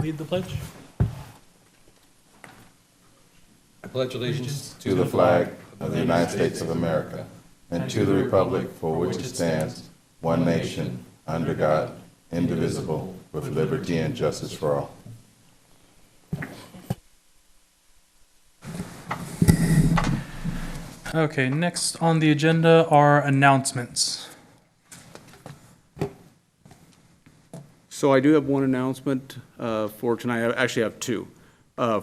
Lead the pledge. I pledge allegiance to the flag of the United States of America and to the republic for which it stands, one nation, under God, indivisible, with liberty and justice for all. Okay, next on the agenda are announcements. So I do have one announcement for tonight. I actually have two.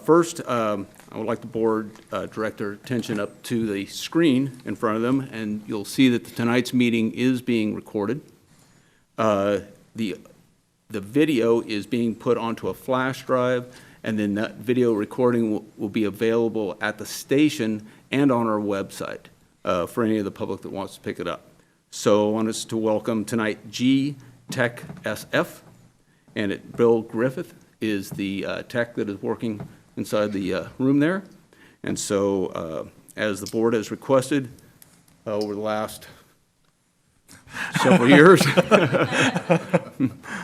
First, I would like the board direct their attention up to the screen in front of them, and you'll see that tonight's meeting is being recorded. The video is being put onto a flash drive, and then that video recording will be available at the station and on our website for any of the public that wants to pick it up. So I want us to welcome tonight G Tech SF, and Bill Griffith is the tech that is working inside the room there. And so as the board has requested over the last several years,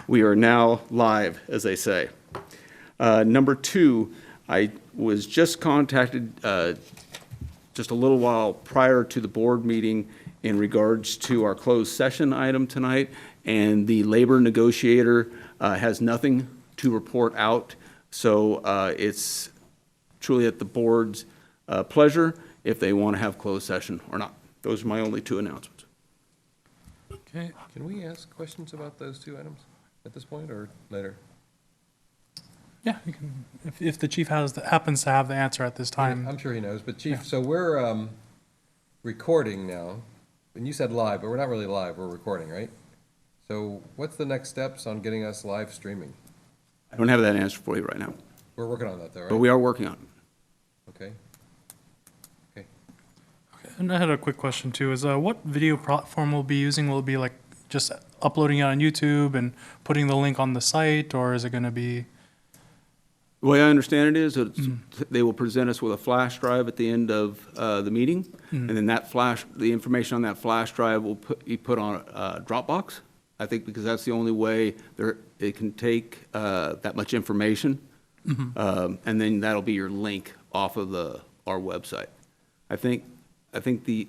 we are now live, as they say. Number two, I was just contacted just a little while prior to the board meeting in regards to our closed session item tonight, and the labor negotiator has nothing to report out. So it's truly at the board's pleasure if they want to have closed session or not. Those are my only two announcements. Okay, Can we ask questions about those two items at this point or later? yeah, you can, if the chief happens to have the answer at this time. I'm sure he knows, but Chief, so we're recording now, and you said live, but we're not really live, we're recording, right? So what's the next steps on getting us live streaming? I don't have that answer for you right now, We're working on that though, but right? we are working on it. Okay. Okay. And I had a quick question too, is what video platform we'll be using? Will it be like just uploading it on YouTube and putting the link on the site, or is it gonna be? The way I understand it is that they will present us with a flash drive at the end of the meeting, and then the information on that flash drive will be put on Dropbox, I think, because that's the only way it can take that much information. And then that'll be your link off of our website. I think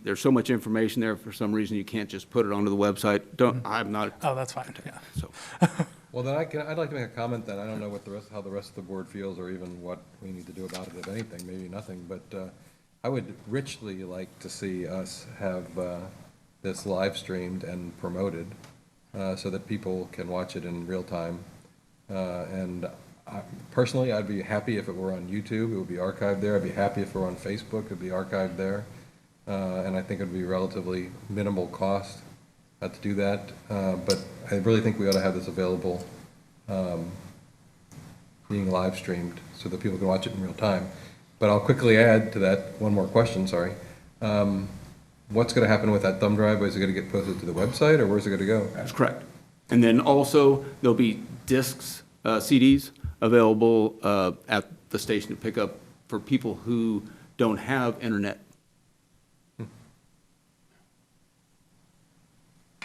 there's so much information there, for some reason you can't just put it onto the website. I'm not. Oh, that's fine, yeah. So. Well, then I'd like to make a comment then. I don't know how the rest of the board feels, or even what we need to do about it, if anything, maybe nothing. But I would richly like to see us have this live streamed and promoted so that people can watch it in real time. And personally, I'd be happy if it were on YouTube. It would be archived there. I'd be happy if it were on Facebook. It would be archived there. And I think it would be relatively minimal cost to do that, but I really think we ought to have this available, being live streamed so that people can watch it in real time. But I'll quickly add to that one more question, sorry. What's going to happen with that thumb drive? Is it going to get posted to the website, or where's it going to go? That's correct. And then also, there'll be discs, CDs, available at the station to pick up for people who don't have internet.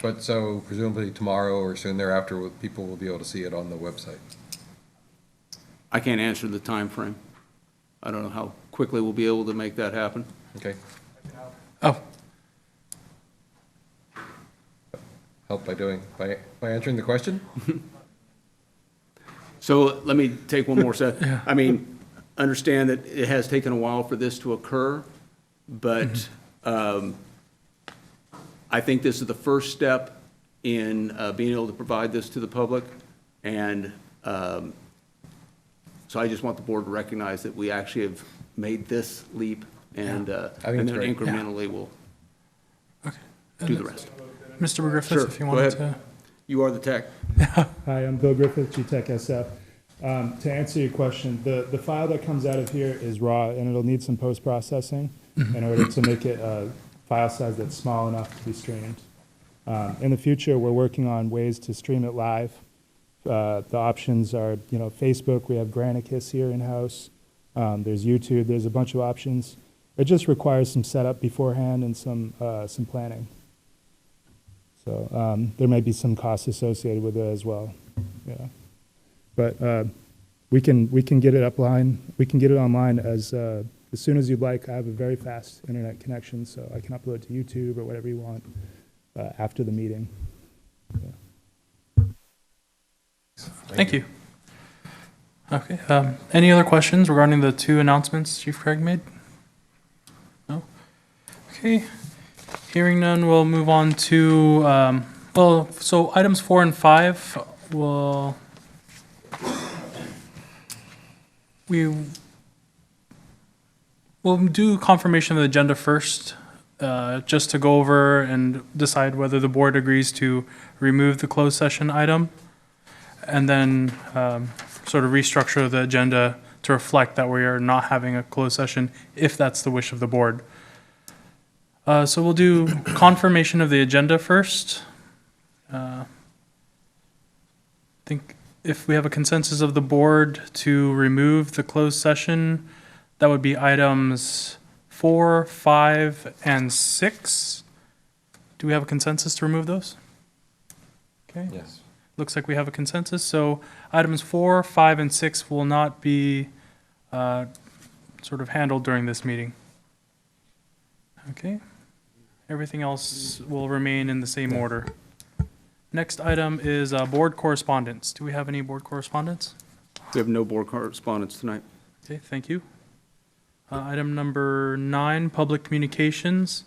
But so presumably tomorrow or soon thereafter, people will be able to see it on the website. I can't answer the time frame. I don't know how quickly we'll be able to make that happen. Okay? Oh, Help by answering the question? So let me take one more step. Yeah. I mean, understand that it has taken a while for this to occur, but I think this is the first step in being able to provide this to the public. And so I just want the board to recognize that we actually have made this leap, and then it's great. incrementally we'll okay. do the rest. Mr. Griffith, Sure, if you go wanted ahead. to. You are the tech. Hi, I'm Bill Griffith, G-Tech SF. To answer your question, the file that comes out of here is raw, and it'll need some post-processing in order to make it a file size that's small enough to be streamed. In the future, we're working on ways to stream it live. The options are, Facebook, we have Granicus here in-house. There's YouTube, there's a bunch of options. It just requires some setup beforehand and some planning. So there may be some costs associated with it as well. Yeah. But we can get it upline. We can get it online as soon as you'd like. I have a very fast internet connection, so I can upload to YouTube or whatever you want after the meeting. Yeah. Thank you. Okay, any other questions regarding the two announcements Chief Craig made? No? Okay, hearing none, we'll move on to, so items 4 and 5, we'll do confirmation of the agenda first, just to go over and decide whether the board agrees to remove the closed session item, and then sort of restructure the agenda to reflect that we are not having a closed session, if that's the wish of the board. So we'll do confirmation of the agenda first. I think if we have a consensus of the board to remove the closed session, that would be items 4, 5, and 6. Do we have a consensus to remove those? Okay. Yes. Looks like we have a consensus, so items 4, 5, and 6 will not be sort of handled during this meeting. Okay. Everything else will remain in the same order. Next item is board correspondence. Do we have any board correspondence? We have no board correspondence tonight. Okay, thank you. Item number 9, public communications.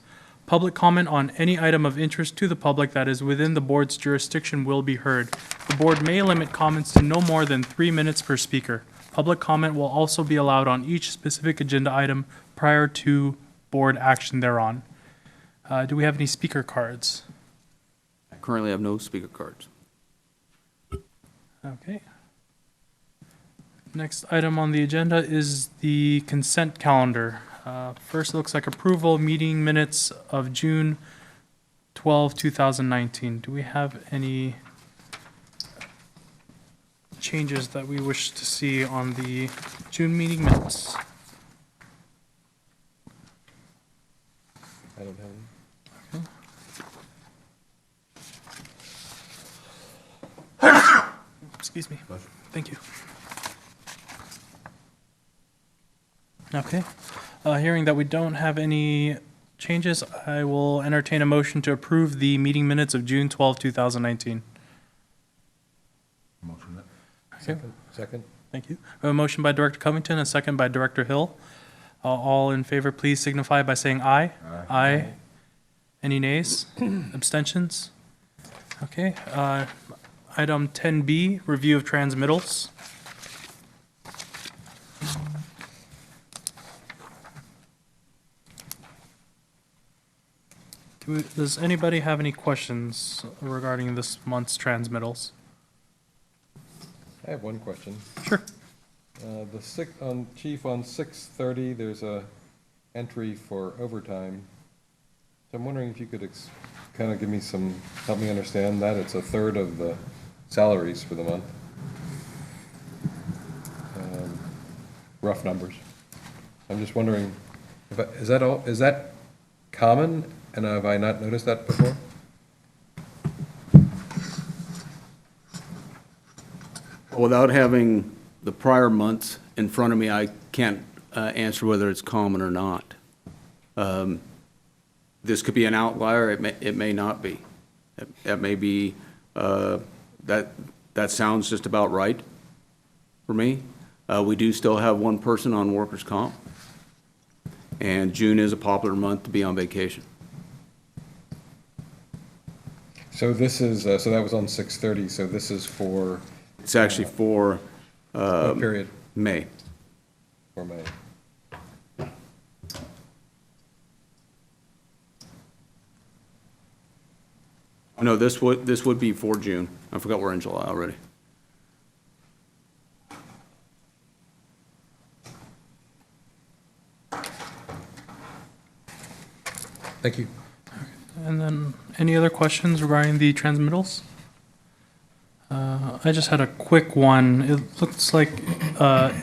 Public comment on any item of interest to the public that is within the board's jurisdiction will be heard. The board may limit comments to no more than 3 minutes per speaker. Public comment will also be allowed on each specific agenda item prior to board action thereon. Do we have any speaker cards? I currently have no speaker cards. Okay. Next item on the agenda is the consent calendar. First, it looks like approval of meeting minutes of June 12, 2019. Do we have any changes that we wish to see on the June meeting minutes? I don't have any. Excuse me. Thank you. Okay. Hearing that we don't have any changes, I will entertain a motion to approve the meeting minutes of June 12, 2019. Motion that. Okay. Second? Thank you. We have a motion by Director Covington, a second by Director Hill. All in favor, please signify by saying aye. Aye. Any nays? Abstentions? Okay. Item 10B, review of transmittals. Does anybody have any questions regarding this month's transmittals? I have one question. Sure. Chief, on 6:30, there's a entry for overtime. So I'm wondering if you could kind of give me help me understand that. It's a third of the salaries for the month. Rough numbers. I'm just wondering, is that common, and have I not noticed that before? Without having the prior months in front of me, I can't answer whether it's common or not. This could be an outlier, it may not be. It may be, that sounds just about right for me. We do still have one person on workers' comp, and June is a popular month to be on vacation. So this is, so that was on 6:30, so this is for It's actually for what period? May. For May. No, this would be for June. I forgot we're in July already. Thank you. And then, any other questions regarding the transmittals? I just had a quick one. It looks like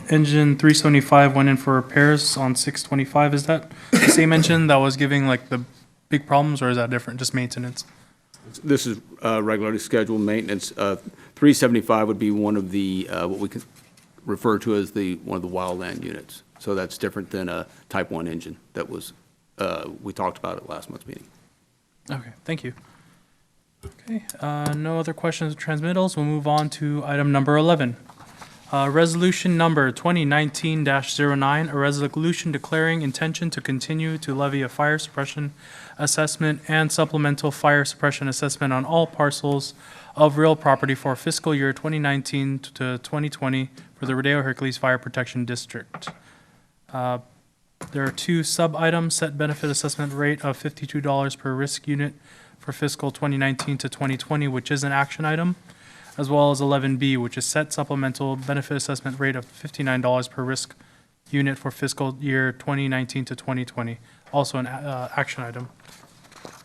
engine 375 went in for repairs on 6/25. Is that the same engine that was giving like the big problems, or is that different, just maintenance? This is regularly scheduled maintenance. 375 would be one of the, what referred to as one of the wildland units. So that's different than a Type 1 engine that was, we talked about at last month's meeting. Okay, thank you. Okay, no other questions or transmittals. We'll move on to item number 11. Resolution number 2019-09, a resolution declaring intention to continue to levy a fire suppression assessment and supplemental fire suppression assessment on all parcels of real property for fiscal year 2019 to 2020 for the Rodeo-Hercules Fire Protection District. There are two sub-items: set benefit assessment rate of $52 per risk unit for fiscal 2019 to 2020, which is an action item, as well as 11B, which is set supplemental benefit assessment rate of $59 per risk unit for fiscal year 2019 to 2020, also an action item.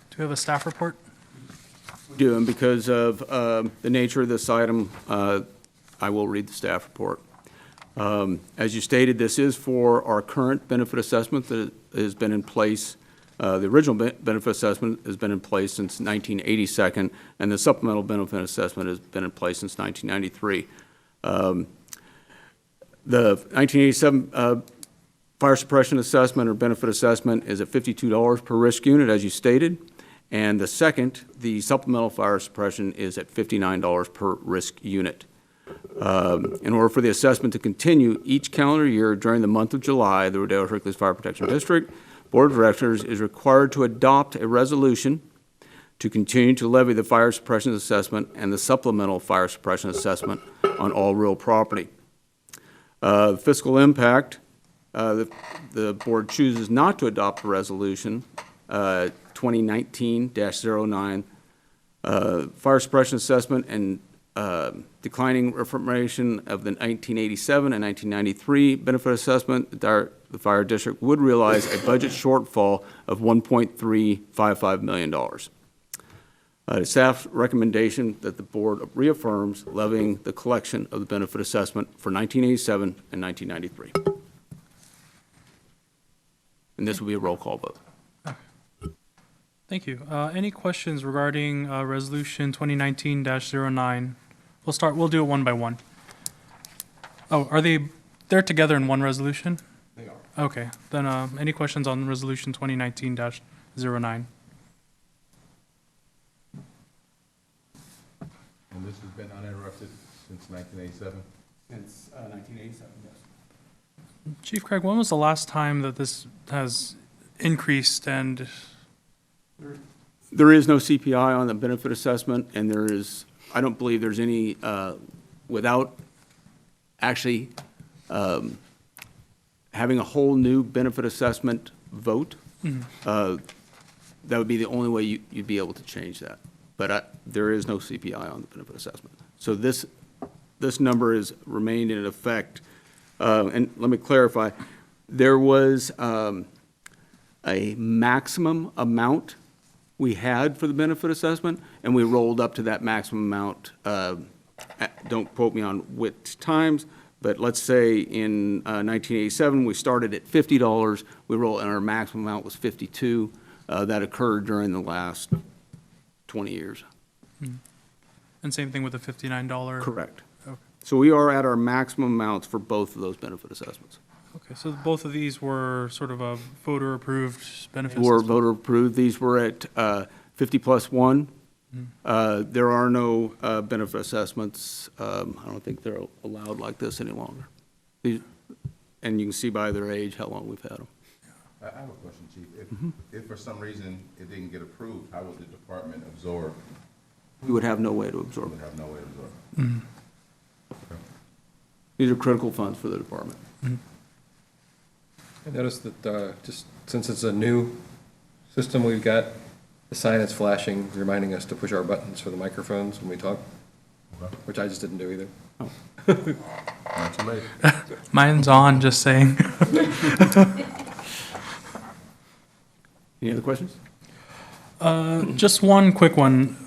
Do we have a staff report? Do, and because of the nature of this item, I will read the staff report. As you stated, this is for our current benefit assessment that has been in place. The original benefit assessment has been in place since 1982, and the supplemental benefit assessment has been in place since 1993. The 1987 fire suppression assessment or benefit assessment is at $52 per risk unit, as you stated, and the second, the supplemental fire suppression, is at $59 per risk unit. In order for the assessment to continue each calendar year during the month of July, the Rodeo-Hercules Fire Protection District Board of Directors is required to adopt a resolution to continue to levy the fire suppression assessment and the supplemental fire suppression assessment on all real property. Fiscal impact, the board chooses not to adopt the resolution 2019-09 fire suppression assessment and declining reformation of the 1987 and 1993 benefit assessment. The fire district would realize a budget shortfall of $1.355 million. Staff's recommendation that the board reaffirms levying the collection of the benefit assessment for 1987 and 1993. And this will be a roll call vote. Thank you. Any questions regarding Resolution 2019-09? We'll do it one by one. Oh, they're together in one resolution? They are. Okay, then any questions on Resolution 2019-09? And this has been uninterrupted since 1987? Since 1987, yes. Chief Craig, when was the last time that this has increased and? There is no CPI on the benefit assessment, and I don't believe there's any, without actually having a whole new benefit assessment vote, that would be the only way you'd be able to change that. But there is no CPI on the benefit assessment. So this number has remained in effect. And let me clarify, there was a maximum amount we had for the benefit assessment, and we rolled up to that maximum amount. Don't quote me on which times, but let's say in 1987, we started at $50, and our maximum amount was $52. That occurred during the last 20 years. And same thing with the $59? Correct. Okay. So we are at our maximum amounts for both of those benefit assessments. Okay, so both of these were sort of a voter-approved benefits? Were voter approved. These were at 50+1. There are no benefit assessments. I don't think they're allowed like this any longer. And you can see by their age how long we've had them. I have a question, Chief. If for some reason it didn't get approved, how would the department absorb? We would have no way to absorb Would it. have no way to absorb. These are critical funds for the department. I noticed that just since it's a new system we've got, the sign is flashing, reminding us to push our buttons for the microphones when we talk, Okay. which I just didn't do either. Not too late. Mine's on, just saying. Any other questions? Just one quick one.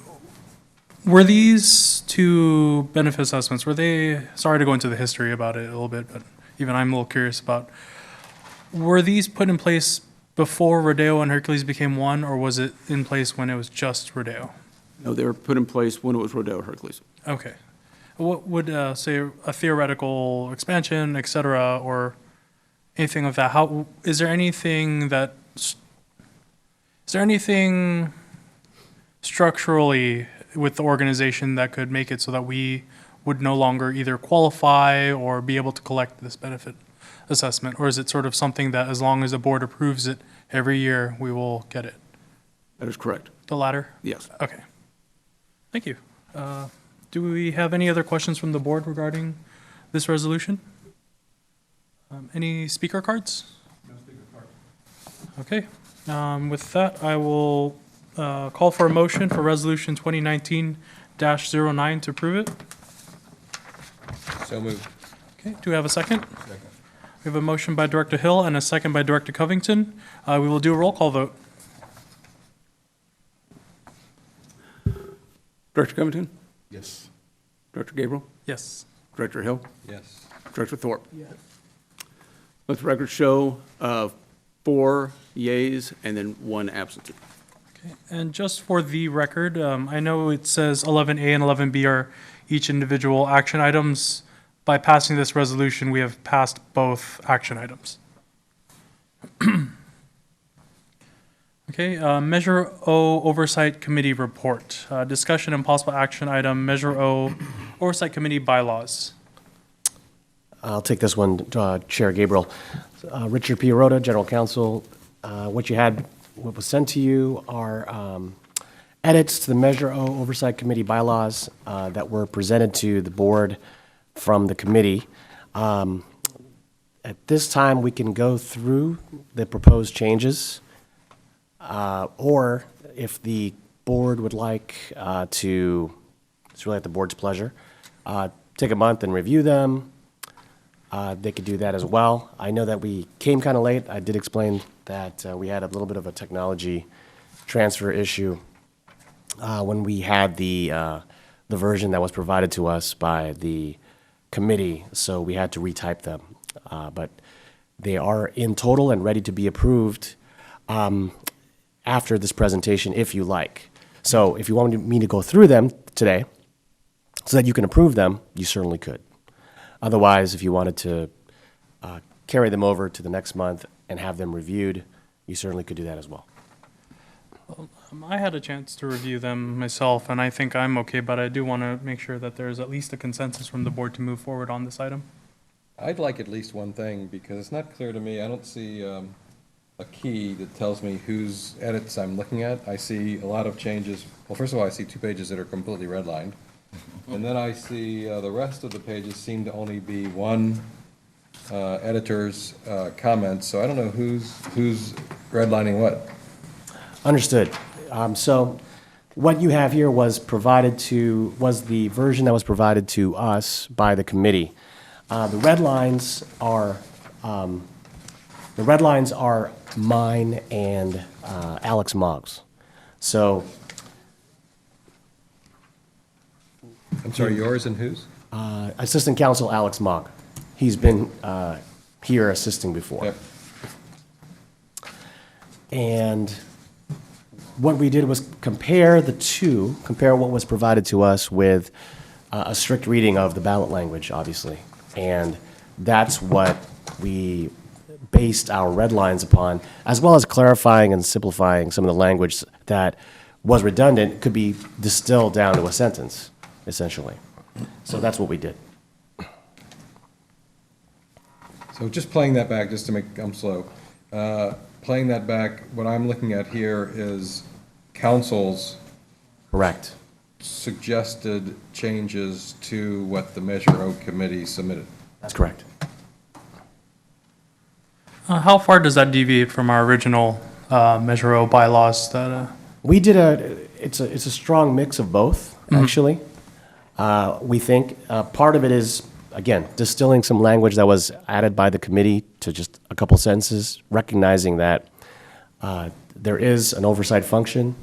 Were these two benefit assessments, sorry to go into the history about it a little bit, but even I'm a little curious about, were these put in place before Rodeo and Hercules became one, or was it in place when it was just Rodeo? No, they were put in place when it was Rodeo-Hercules. Okay. What would, say, a theoretical expansion, et cetera, or anything of that? How, is there anything structurally with the organization that could make it so that we would no longer either qualify or be able to collect this benefit assessment? Or is it sort of something that as long as the board approves it every year, we will get it? That is correct. The latter? Yes. Okay. Thank you. Do we have any other questions from the board regarding this resolution? Any speaker cards? No speaker cards. Okay. With that, I will call for a motion for Resolution 2019-09 to approve it. So moved. Okay, do we have a second? We have a motion by Director Hill and a second by Director Covington. We will do a roll call vote. Director Covington? Yes. Director Gabriel? Yes. Director Hill? Yes. Director Thorpe? Yes. Let the record show 4 yeas and then 1 absentee. Okay, and just for the record, I know it says 11A and 11B are each individual action items. By passing this resolution, we have passed both action items. Okay, Measure O Oversight Committee Report. Discussion and possible action item, Measure O Oversight Committee Bylaws. I'll take this one, Chair Gabriel. Richard P. Arota, General Counsel. What was sent to you are edits to the Measure O Oversight Committee bylaws that were presented to the board from the committee. At this time, we can go through the proposed changes, or if the board would like to, it's really at the board's pleasure, take a month and review them. They could do that as well. I know that we came kind of late. I did explain that we had a little bit of a technology transfer issue when we had the version that was provided to us by the committee, so we had to retype them. But they are in total and ready to be approved after this presentation, if you like. So if you wanted me to go through them today so that you can approve them, you certainly could. Otherwise, if you wanted to carry them over to the next month and have them reviewed, you certainly could do that as well. I had a chance to review them myself, and I think I'm okay, but I do want to make sure that there's at least a consensus from the board to move forward on this item. I'd like at least one thing, because it's not clear to me, I don't see a key that tells me whose edits I'm looking at. I see a lot of changes. Well, first of all, I see 2 pages that are completely redlined. And then I see the rest of the pages seem to only be one editor's comments, so I don't know who's redlining what. Understood. So what you have here was the version that was provided to us by the committee. The red lines are mine and Alex Moggs. So I'm sorry, yours and whose? Assistant Counsel Alex Mogg. He's been here assisting before. Yep. And what we did was compare what was provided to us with a strict reading of the ballot language, obviously. And that's what we based our red lines upon, as well as clarifying and simplifying some of the language that was redundant, could be distilled down to a sentence, essentially. So that's what we did. So just playing that back, just to make, I'm slow. Playing that back, what I'm looking at here is council's Correct. suggested changes to what the Measure O committee submitted. That's correct. How far does that deviate from our original Measure O bylaws that, We did it's a strong mix of both, actually. We think part of it is, again, distilling some language that was added by the committee to just a couple sentences, recognizing that there is an oversight function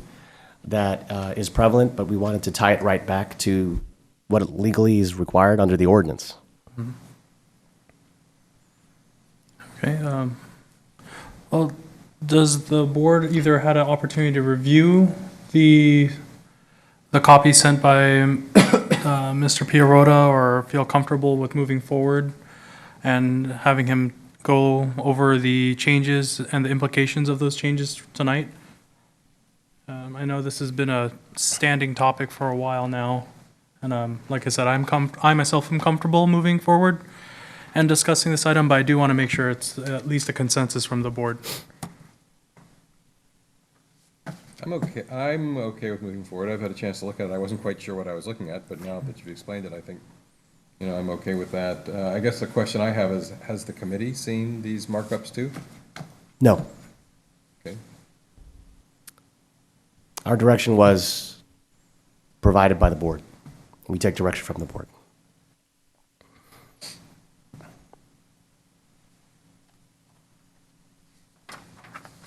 that is prevalent, but we wanted to tie it right back to what legally is required under the ordinance. okay. Well, does the board either had an opportunity to review the copy sent by Mr. Pierota or feel comfortable with moving forward and having him go over the changes and the implications of those changes tonight. I know this has been a standing topic for a while now, and like I said, I myself am comfortable moving forward and discussing this item, but I do want to make sure it's at least a consensus from the board. I'm okay with moving forward. I've had a chance to look at it. I wasn't quite sure what I was looking at, but now that you've explained it, I think, I'm okay with that. I guess the question I have is, has the committee seen these markups too? No. Okay. Our direction was provided by the board. We take direction from the board.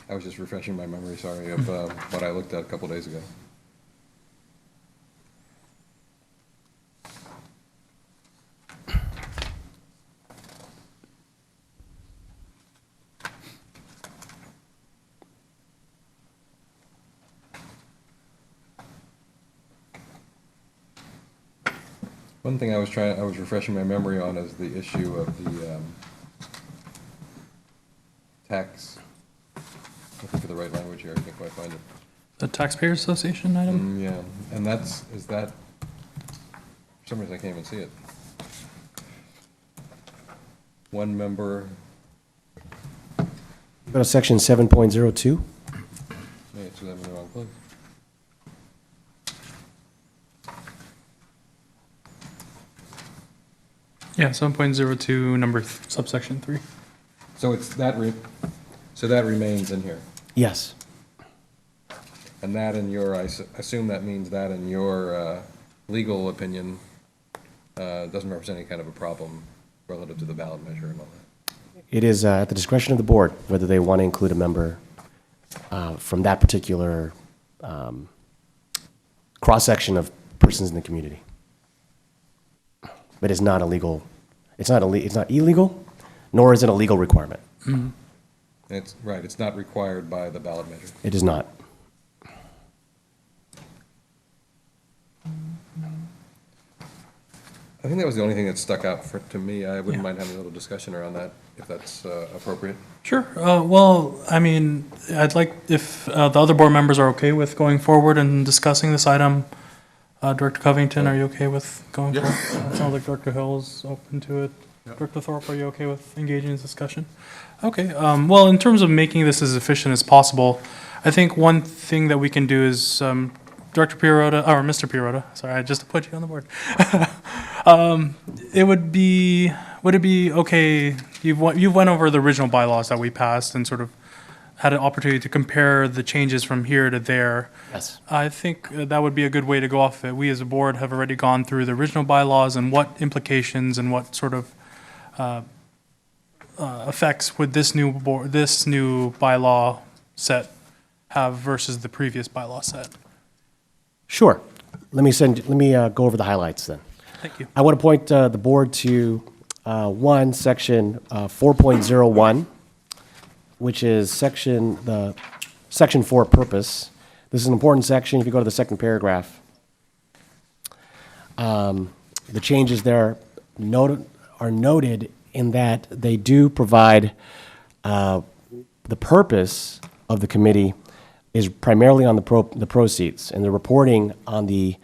I was just refreshing my memory, sorry, of what I looked at a couple days ago. One thing I was refreshing my memory on is the issue of the tax. I think of the right language here, I can't quite find it. The Taxpayer Association item? Yeah, and is that, for some reason I can't even see it. One member, Go to section 7.02. maybe it's in the wrong place. Yeah, 7.02, subsection 3. So so that remains in here. Yes. And that in your, I assume that means that in your legal opinion, doesn't represent any kind of a problem relative to the ballot measure and all that. It is at the discretion of the board whether they want to include a member from that particular cross-section of persons in the community. But it's not illegal, it's not illegal, nor is it a legal requirement. It's, right, it's not required by the ballot measure. It is not. I think that was the only thing that stuck out to me. I wouldn't Yeah. mind having a little discussion around that, if that's appropriate. Sure. Well, I mean, I'd like, if the other board members are okay with going forward and discussing this item. Director Covington, are you okay with going forward? It sounds like Director Hill's open to it. Director Thorpe, are you okay with engaging in this discussion? Okay. Well, in terms of making this as efficient as possible, I think one thing that we can do is Director Pierota, or Mr. Pierota, sorry, I just put you on the board. Would it be okay, you've went over the original bylaws that we passed and sort of had an opportunity to compare the changes from here to there. Yes. I think that would be a good way to go off it. We as a board have already gone through the original bylaws and what implications and what sort of effects would this new bylaw set have versus the previous bylaw set. Sure. Let me go over the highlights then. Thank you. I want to point the board to section 4.01, which is section 4 purpose. This is an important section. If you go to the second paragraph, the changes there are noted in that they do provide the purpose of the committee is primarily on the proceeds and the reporting on the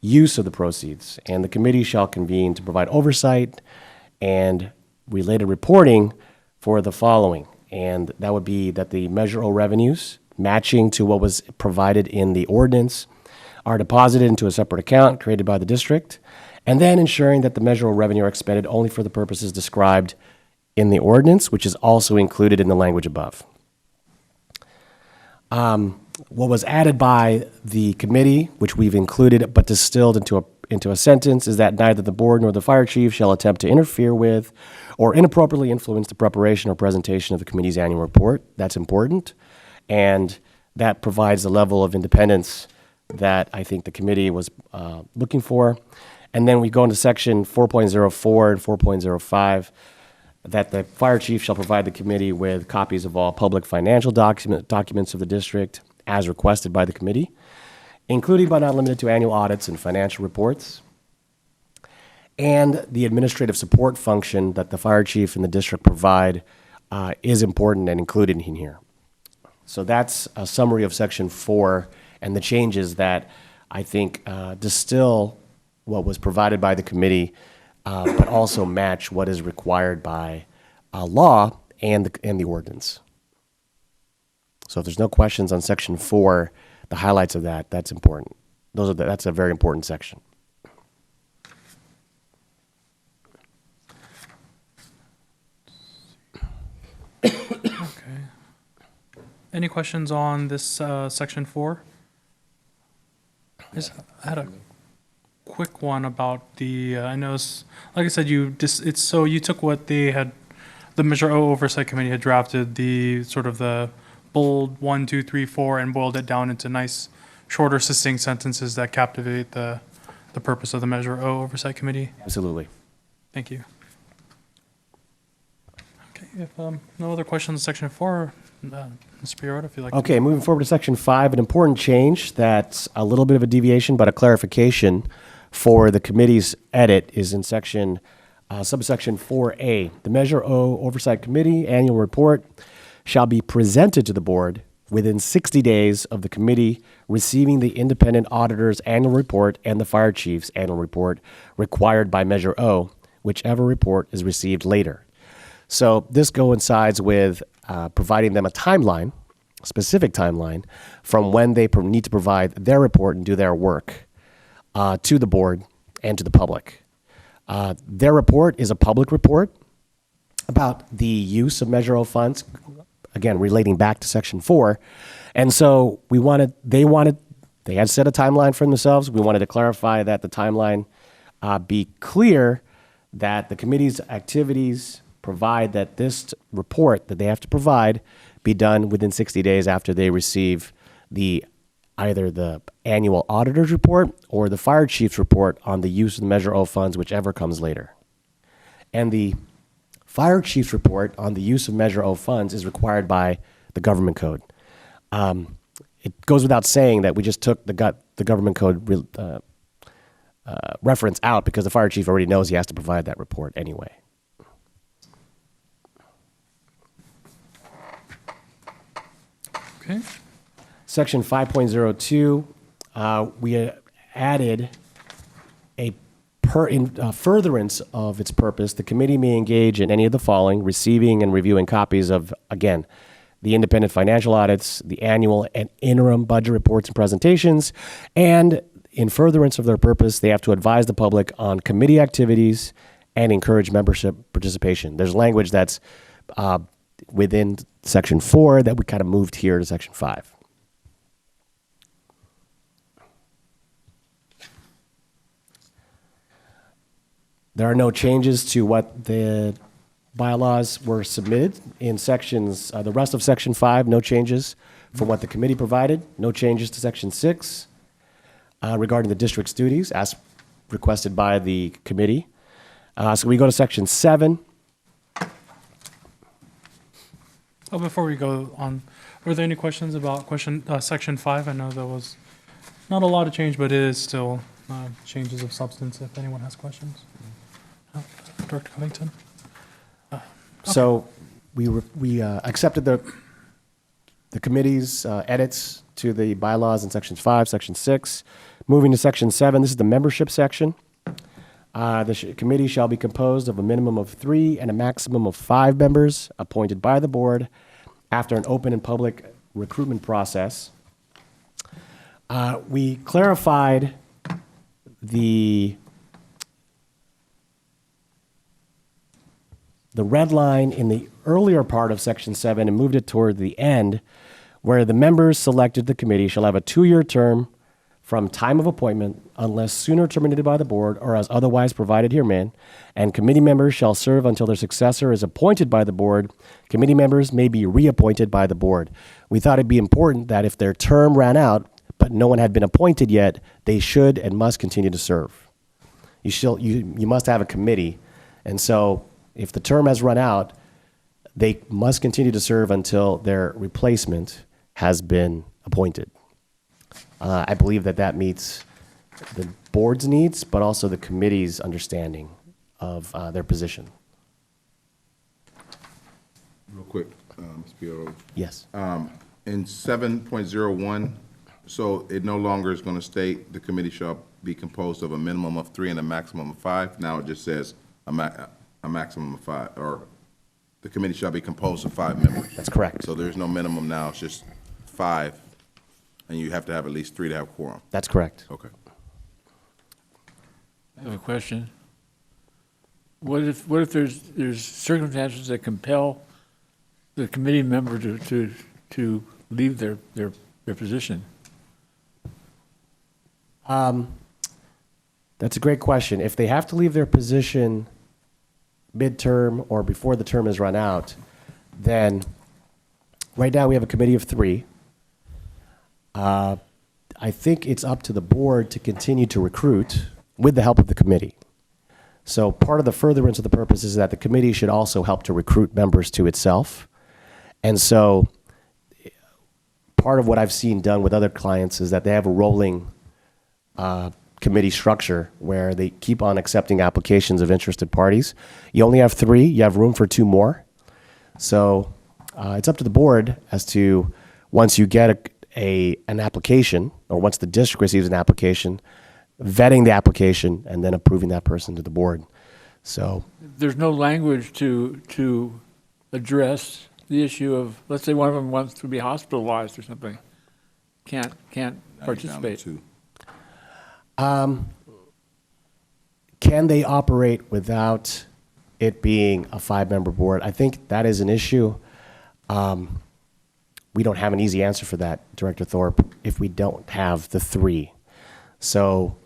use of the proceeds. And the committee shall convene to provide oversight and related reporting for the following. And that would be that the Measure O revenues, matching to what was provided in the ordinance, are deposited into a separate account created by the district, and then ensuring that the Measure O revenue are expended only for the purposes described in the ordinance, which is also included in the language above. What was added by the committee, which we've included but distilled into a sentence, is that neither the board nor the fire chief shall attempt to interfere with or inappropriately influence the preparation or presentation of the committee's annual report. That's important, and that provides the level of independence that I think the committee was looking for. And then we go into section 4.04 and 4.05, that the fire chief shall provide the committee with copies of all public financial documents of the district as requested by the committee, including but not limited to annual audits and financial reports. and the administrative support function that the fire chief and the district provide is important and included in here. So that's a summary of Section 4 and the changes that I think distill what was provided by the committee, but also match what is required by law and the ordinance. So if there's no questions on Section 4, the highlights of that's important. That's a very important section. Okay. Any questions on this section 4? I had a quick one about the, I know, like I said, you took what the Measure O Oversight Committee had drafted, the sort of the bold 1, 2, 3, 4, and boiled it down into nice, shorter, succinct sentences that captivate the purpose of the Measure O Oversight Committee. Absolutely. Thank you. Okay, if no other questions on section 4, Mr. Pierotta, if you'd like to. Okay, moving forward to Section 5, an important change that's a little bit of a deviation, but a clarification for the committee's edit is in subsection 4A. The Measure O Oversight Committee annual report shall be presented to the board within 60 days of the committee receiving the independent auditor's annual report and the fire chief's annual report required by Measure O, whichever report is received later. So this coincides with providing them a timeline, a specific timeline, from when they need to provide their report and do their work to the board and to the public. Their report is a public report about the use of Measure O funds, again, relating back to Section 4. And so they had set a timeline for themselves. We wanted to clarify that the timeline be clear, that the committee's activities provide that this report that they have to provide be done within 60 days after they receive either the annual auditor's report or the fire chief's report on the use of the Measure O funds, whichever comes later. And the fire chief's report on the use of Measure O funds is required by the government code. It goes without saying that we just took the government code reference out because the fire chief already knows he has to provide that report anyway. Okay. Section 5.02, we added in furtherance of its purpose, the committee may engage in any of the following: receiving and reviewing copies of, again, the independent financial audits, the annual and interim budget reports and presentations, and in furtherance of their purpose, they have to advise the public on committee activities and encourage membership participation. There's language that's within Section 4 that we kind of moved here to Section 5. There are no changes to what the bylaws were submitted in sections, the rest of Section 5, no changes from what the committee provided, no changes to Section 6 regarding the district's duties as requested by the committee. So we go to Section 7. Oh, before we go on, were there any questions about section 5? I know there was not a lot of change, but it is still changes of substance if anyone has questions. Director Covington? So we accepted the committee's edits to the bylaws in Sections 5, Section 6. Moving to Section 7, this is the membership section. The committee shall be composed of a minimum of 3 and a maximum of 5 members appointed by the board after an open and public recruitment process. We clarified the red line in the earlier part of Section 7 and moved it toward the end, where the members selected the committee shall have a 2-year term from time of appointment unless sooner terminated by the board or as otherwise provided herein, and committee members shall serve until their successor is appointed by the board. Committee members may be reappointed by the board. We thought it'd be important that if their term ran out, but no one had been appointed yet, they should and must continue to serve. You must have a committee, and so if the term has run out, they must continue to serve until their replacement has been appointed. I believe that meets the board's needs, but also the committee's understanding of their position. Real quick, Ms. Piero. Yes. In 7.01, so it no longer is going to state the committee shall be composed of a minimum of 3 and a maximum of 5. Now it just says a maximum of 5, or the committee shall be composed of 5 members. That's correct. So there's no minimum now, it's just 5, and you have to have at least 3 to have quorum. That's correct. Okay. I have a question. What if there's circumstances that compel the committee member to leave their position? That's a great question. If they have to leave their position midterm or before the term is run out, then right now we have a committee of 3. I think it's up to the board to continue to recruit with the help of the committee. So part of the furtherance of the purpose is that the committee should also help to recruit members to itself. And so part of what I've seen done with other clients is that they have a rolling committee structure where they keep on accepting applications of interested parties. You only have 3, you have room for 2 more. So it's up to the board as to, once you get an application, or once the district receives an application, vetting the application and then approving that person to the board. So There's no language to address the issue of, let's say one of them wants to be hospitalized or something, can't Now you're down to participate. 2. can they operate without it being a 5-member board? I think that is an issue. We don't have an easy answer for that, Director Thorpe, if we don't have the 3. So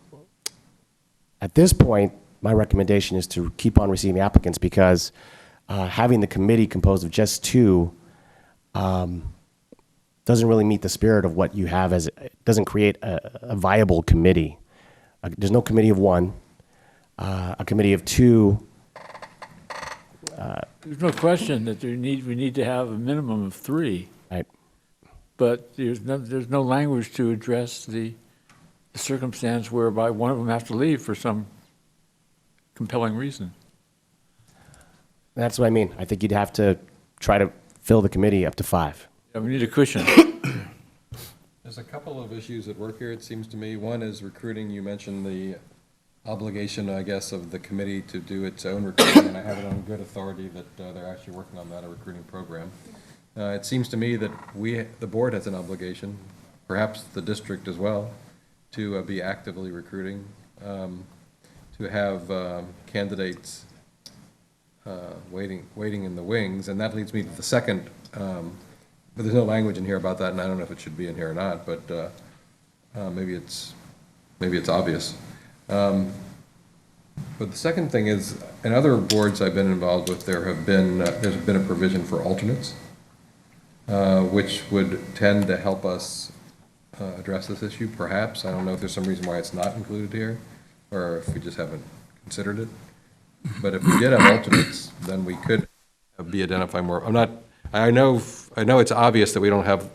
at this point, my recommendation is to keep on receiving applicants, because having the committee composed of just 2 doesn't really meet the spirit of what you have as, it doesn't create a viable committee. There's no committee of 1. A committee of 2. There's no question that we need to have a minimum of 3, Right. but there's no language to address the circumstance whereby one of them has to leave for some compelling reason. That's what I mean. I think you'd have to try to fill the committee up to 5. Yeah, we need a cushion. There's a couple of issues at work here, it seems to me. One is recruiting. You mentioned the obligation, I guess, of the committee to do its own recruiting, and I have it on good authority that they're actually working on that, a recruiting program. It seems to me that the board has an obligation, perhaps the district as well, to be actively recruiting, to have candidates waiting in the wings. And that leads me to the second, but there's no language in here about that, and I don't know if it should be in here or not, but maybe it's obvious. But the second thing is, in other boards I've been involved with, there's been a provision for alternates, which would tend to help us address this issue, perhaps. I don't know if there's some reason why it's not included here, or if we just haven't considered it. But if we did have alternates, then we could be identifying more. I know it's obvious that we don't have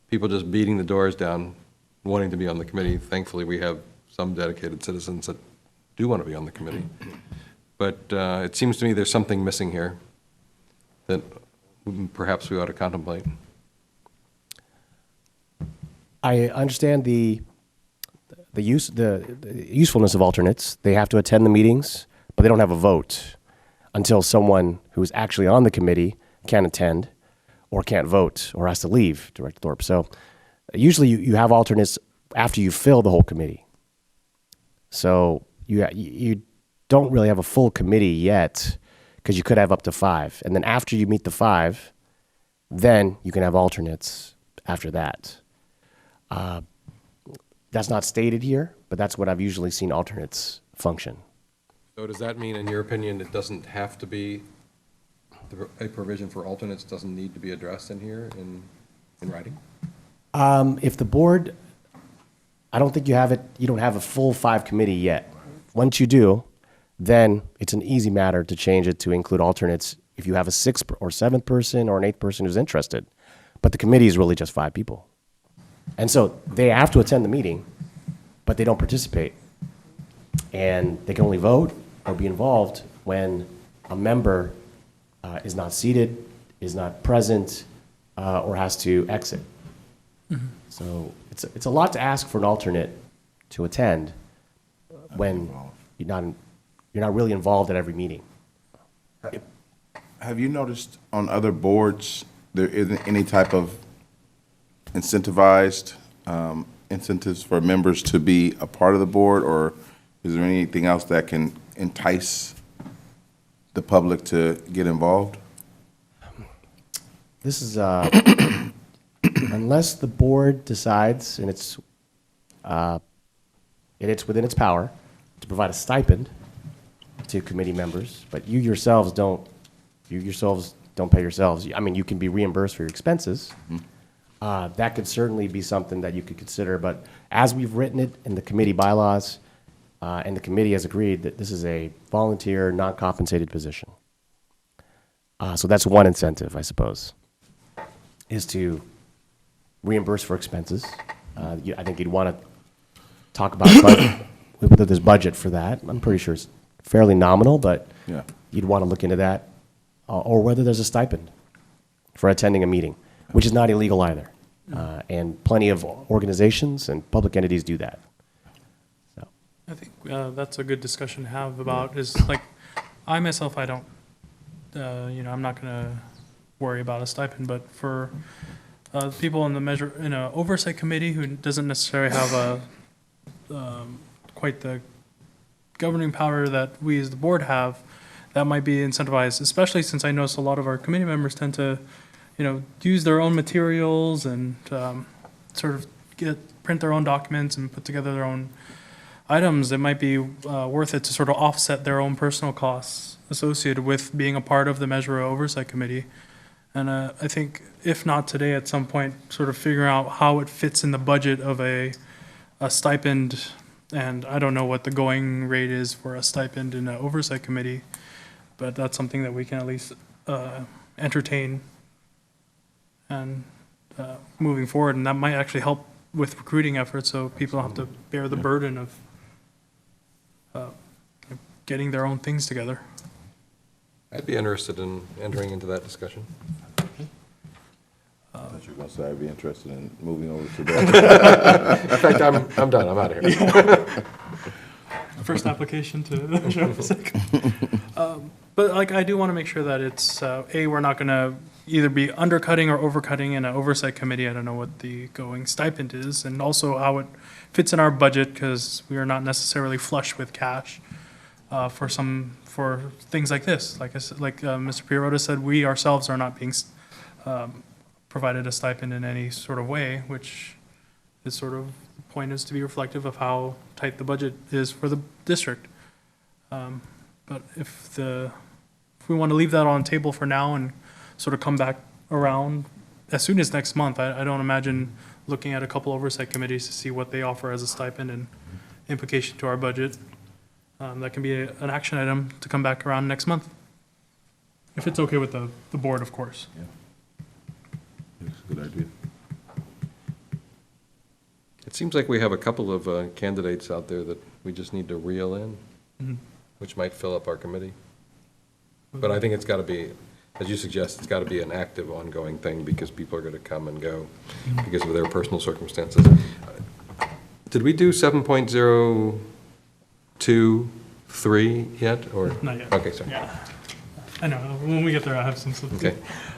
people just beating the doors down, wanting to be on the committee. Thankfully, we have some dedicated citizens that do want to be on the committee. But it seems to me there's something missing here that perhaps we ought to contemplate. I understand the usefulness of alternates. They have to attend the meetings, but they don't have a vote until someone who's actually on the committee can't attend or can't vote or has to leave, Director Thorpe. So usually you have alternates after you fill the whole committee. So you don't really have a full committee yet, because you could have up to 5. And then after you meet the 5, then you can have alternates after that. That's not stated here, but that's what I've usually seen alternates function. So does that mean, in your opinion, it doesn't have to be, a provision for alternates doesn't need to be addressed in here in writing? If the board, I don't think you don't have a full 5 committee yet. Once you do, then it's an easy matter to change it to include alternates if you have a 6th or 7th person or an 8th person who's interested. But the committee is really just 5 people. And so they have to attend the meeting, but they don't participate. And they can only vote or be involved when a member is not seated, is not present, or has to exit. So it's a lot to ask for an alternate to attend when you're not really involved at every meeting. Have you noticed on other boards, there isn't any type of incentivized incentives for members to be a part of the board, or is there anything else that can entice the public to get involved? This is, unless the board decides, and it's within its power, to provide a stipend to committee members, but you yourselves don't pay yourselves. I mean, you can be reimbursed for your expenses. That could certainly be something that you could consider, but as we've written it in the committee bylaws, and the committee has agreed that this is a volunteer, non-compensated position. So that's one incentive, I suppose, is to reimburse for expenses. I think you'd want to talk about whether there's budget for that. I'm pretty sure it's fairly nominal, but Yeah. you'd want to look into that, or whether there's a stipend for attending a meeting, which is not illegal either. And plenty of organizations and public entities do that. So, I think that's a good discussion to have about is like, I myself, I don't, I'm not going to worry about a stipend, but for people in an oversight committee who doesn't necessarily have quite the governing power that we as the board have, that might be incentivized, especially since I notice a lot of our committee members tend to, use their own materials and sort of print their own documents and put together their own items. It might be worth it to sort of offset their own personal costs associated with being a part of the Measure O Oversight Committee. And I think, if not today, at some point, sort of figuring out how it fits in the budget of a stipend. And I don't know what the going rate is for a stipend in an oversight committee, but that's something that we can at least entertain and moving forward. And that might actually help with recruiting efforts, so people don't have to bear the burden of getting their own things together. I'd be interested in entering into that discussion. I thought you were going to say I'd be interested in moving over to that. In fact, I'm done, I'm out of here. First application to the oversight committee. But like, I do want to make sure that it's, we're not going to either be undercutting or overcutting in an oversight committee. I don't know what the going stipend is, and also how it fits in our budget, because we are not necessarily flush with cash for things like this. Like I said, Mr. Pierotta said, we ourselves are not being provided a stipend in any sort of way, which is sort of, the point is to be reflective of how tight the budget is for the district. But if we want to leave that on the table for now and sort of come back around as soon as next month, I don't imagine looking at a couple oversight committees to see what they offer as a stipend and implication to our budget. That can be an action item to come back around next month. If it's okay with the board, of course. That's a good idea. It seems like we have a couple of candidates out there that we just need to reel in, which might fill up our committee. But I think it's got to be, as you suggest, it's got to be an active, ongoing thing, because people are going to come and go because of their personal circumstances. Did we do 7.023 yet, or? Not yet. Okay, sorry. Yeah. I know, when we get there, I have some stuff. Okay.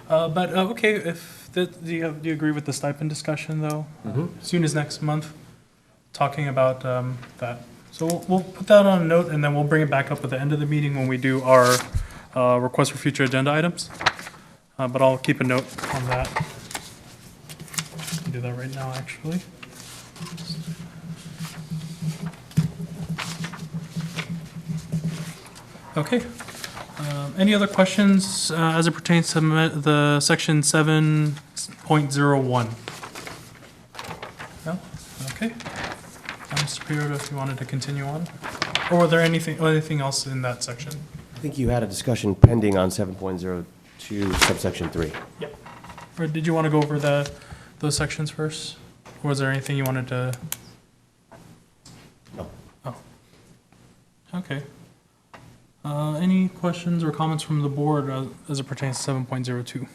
But, okay, if, do you agree with the stipend discussion, though? As soon as next month, talking about that. So we'll put that on a note, and then we'll bring it back up at the end of the meeting when we do our request for future agenda items. But I'll keep a note on that. I can do that right now, actually. Okay. Any other questions as it pertains to the section 7.01? No? Okay. Mr. Pierotta, if you wanted to continue on? Or were there anything else in that section? I think you had a discussion pending on 7.02 subsection 3. Yeah. Or did you want to go over those sections first? Or was there anything you wanted to Okay. Any questions or comments from the board as it pertains to 7.02?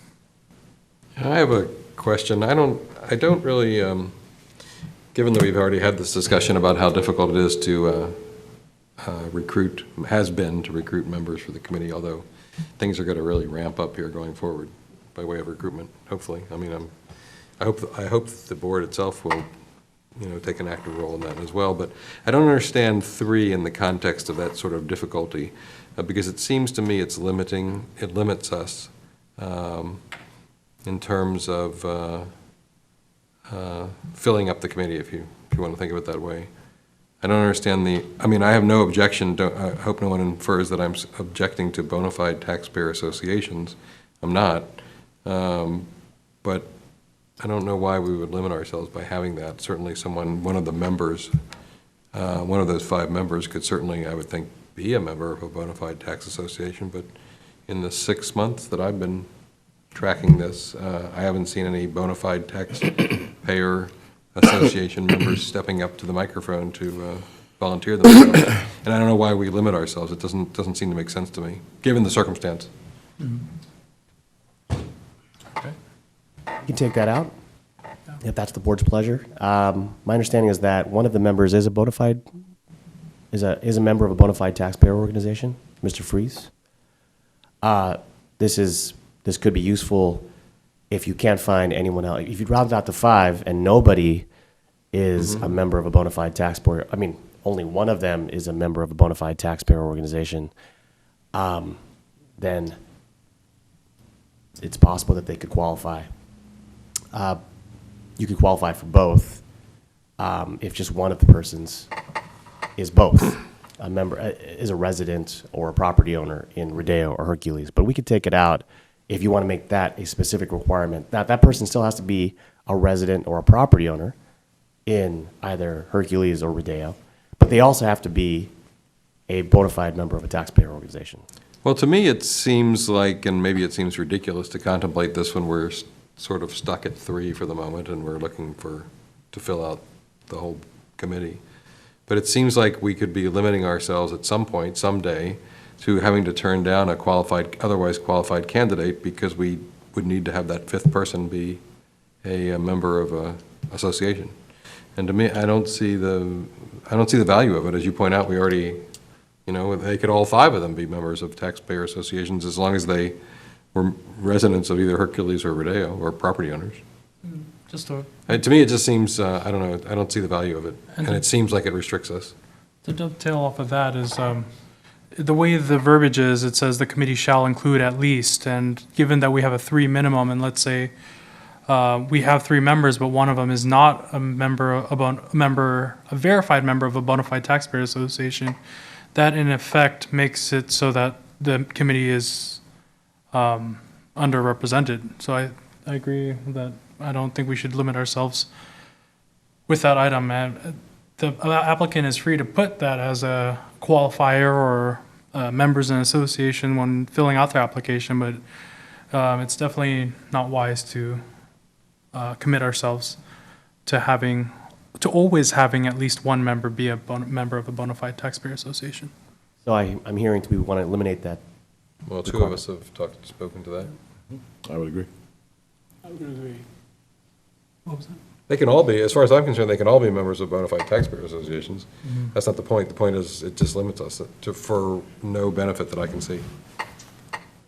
I have a question. I don't really, given that we've already had this discussion about how difficult it is to has been to recruit members for the committee, although things are going to really ramp up here going forward by way of recruitment, hopefully. I mean, I hope that the board itself will, take an active role in that as well. But I don't understand 3 in the context of that sort of difficulty, because it seems to me it limits us in terms of filling up the committee, if you want to think of it that way. I don't understand I have no objection, I hope no one infers that I'm objecting to bona fide taxpayer associations. I'm not. But I don't know why we would limit ourselves by having that. Certainly one of the members, one of those 5 members could certainly, I would think, be a member of a bona fide tax association, but in the 6 months that I've been tracking this, I haven't seen any bona fide taxpayer association members stepping up to the microphone to volunteer themselves. And I don't know why we limit ourselves. It doesn't seem to make sense to me, given the circumstance. Okay. You can take that out, if that's the board's pleasure. My understanding is that one of the members is a bona fide, is a member of a bona fide taxpayer organization, Mr. Fries. This could be useful if you can't find anyone else. If you round out to 5 and nobody is a member of a bona fide taxpayer, only one of them is a member of a bona fide taxpayer organization, then it's possible that they could qualify. You could qualify for both if just one of the persons is both a member, is a resident or a property owner in Rodeo or Hercules. But we could take it out if you want to make that a specific requirement. That person still has to be a resident or a property owner in either Hercules or Rodeo, but they also have to be a bona fide member of a taxpayer organization. Well, to me, it seems like, and maybe it seems ridiculous to contemplate this when we're sort of stuck at 3 for the moment and we're looking to fill out the whole committee. But it seems like we could be limiting ourselves at some point, someday, to having to turn down a otherwise qualified candidate because we would need to have that 5th person be a member of a association. And to me, I don't see the value of it. As you point out, we already, they could all 5 of them be members of taxpayer associations as long as they were residents of either Hercules or Rodeo or property owners. To me, it just seems, I don't know, I don't see the value of it. And it seems like it restricts us. To dovetail off of that is, the way the verbiage is, it says the committee shall include at least, and given that we have a 3 minimum, and let's say we have 3 members, but one of them is not a verified member of a bona fide taxpayer association, that in effect makes it so that the committee is underrepresented. So I agree that I don't think we should limit ourselves with that item. The applicant is free to put that as a qualifier or members in an association when filling out their application, but it's definitely not wise to commit ourselves to always having at least one member be a member of a bona fide taxpayer association. So I'm hearing we want to eliminate that. Well, 2 of us have spoken to that. I would agree. I would agree. What was that? They can all be, as far as I'm concerned, they can all be members of bona fide taxpayer associations. That's not the point. The point is it just limits us for no benefit that I can see.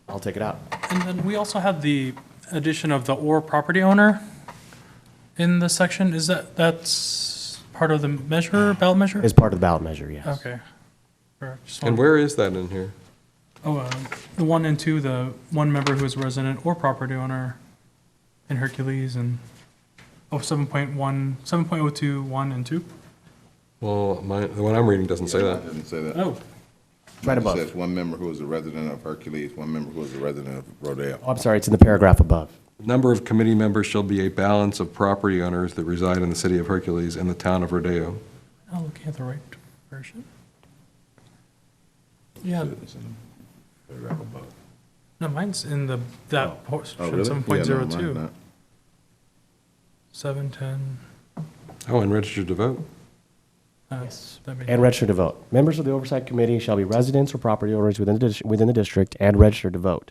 I'll take it out. And then we also had the addition of the or property owner in the section. That's part of the ballot measure? It's part of the ballot measure, yes. Okay. Sure. And where is that in here? The 1 and 2, the one member who is resident or property owner in Hercules, and 7.1, 7.02, 1 and 2. Well, the one I'm reading doesn't say that. Doesn't say that. Oh, Right above. It says 1 member who is a resident of Hercules, 1 member who is a resident of Rodeo. Oh, I'm sorry, it's in the paragraph above. Number of committee members shall be a balance of property owners that reside in the city of Hercules and the town of Rodeo. I'm looking at the right version. Yeah, It's in the paragraph above. no, mine's in that portion, Oh, really? 7.02. Yeah, no, mine's not. 710. Oh, and registered to vote. That may- And registered to vote. Members of the Oversight Committee shall be residents or property owners within the district and registered to vote.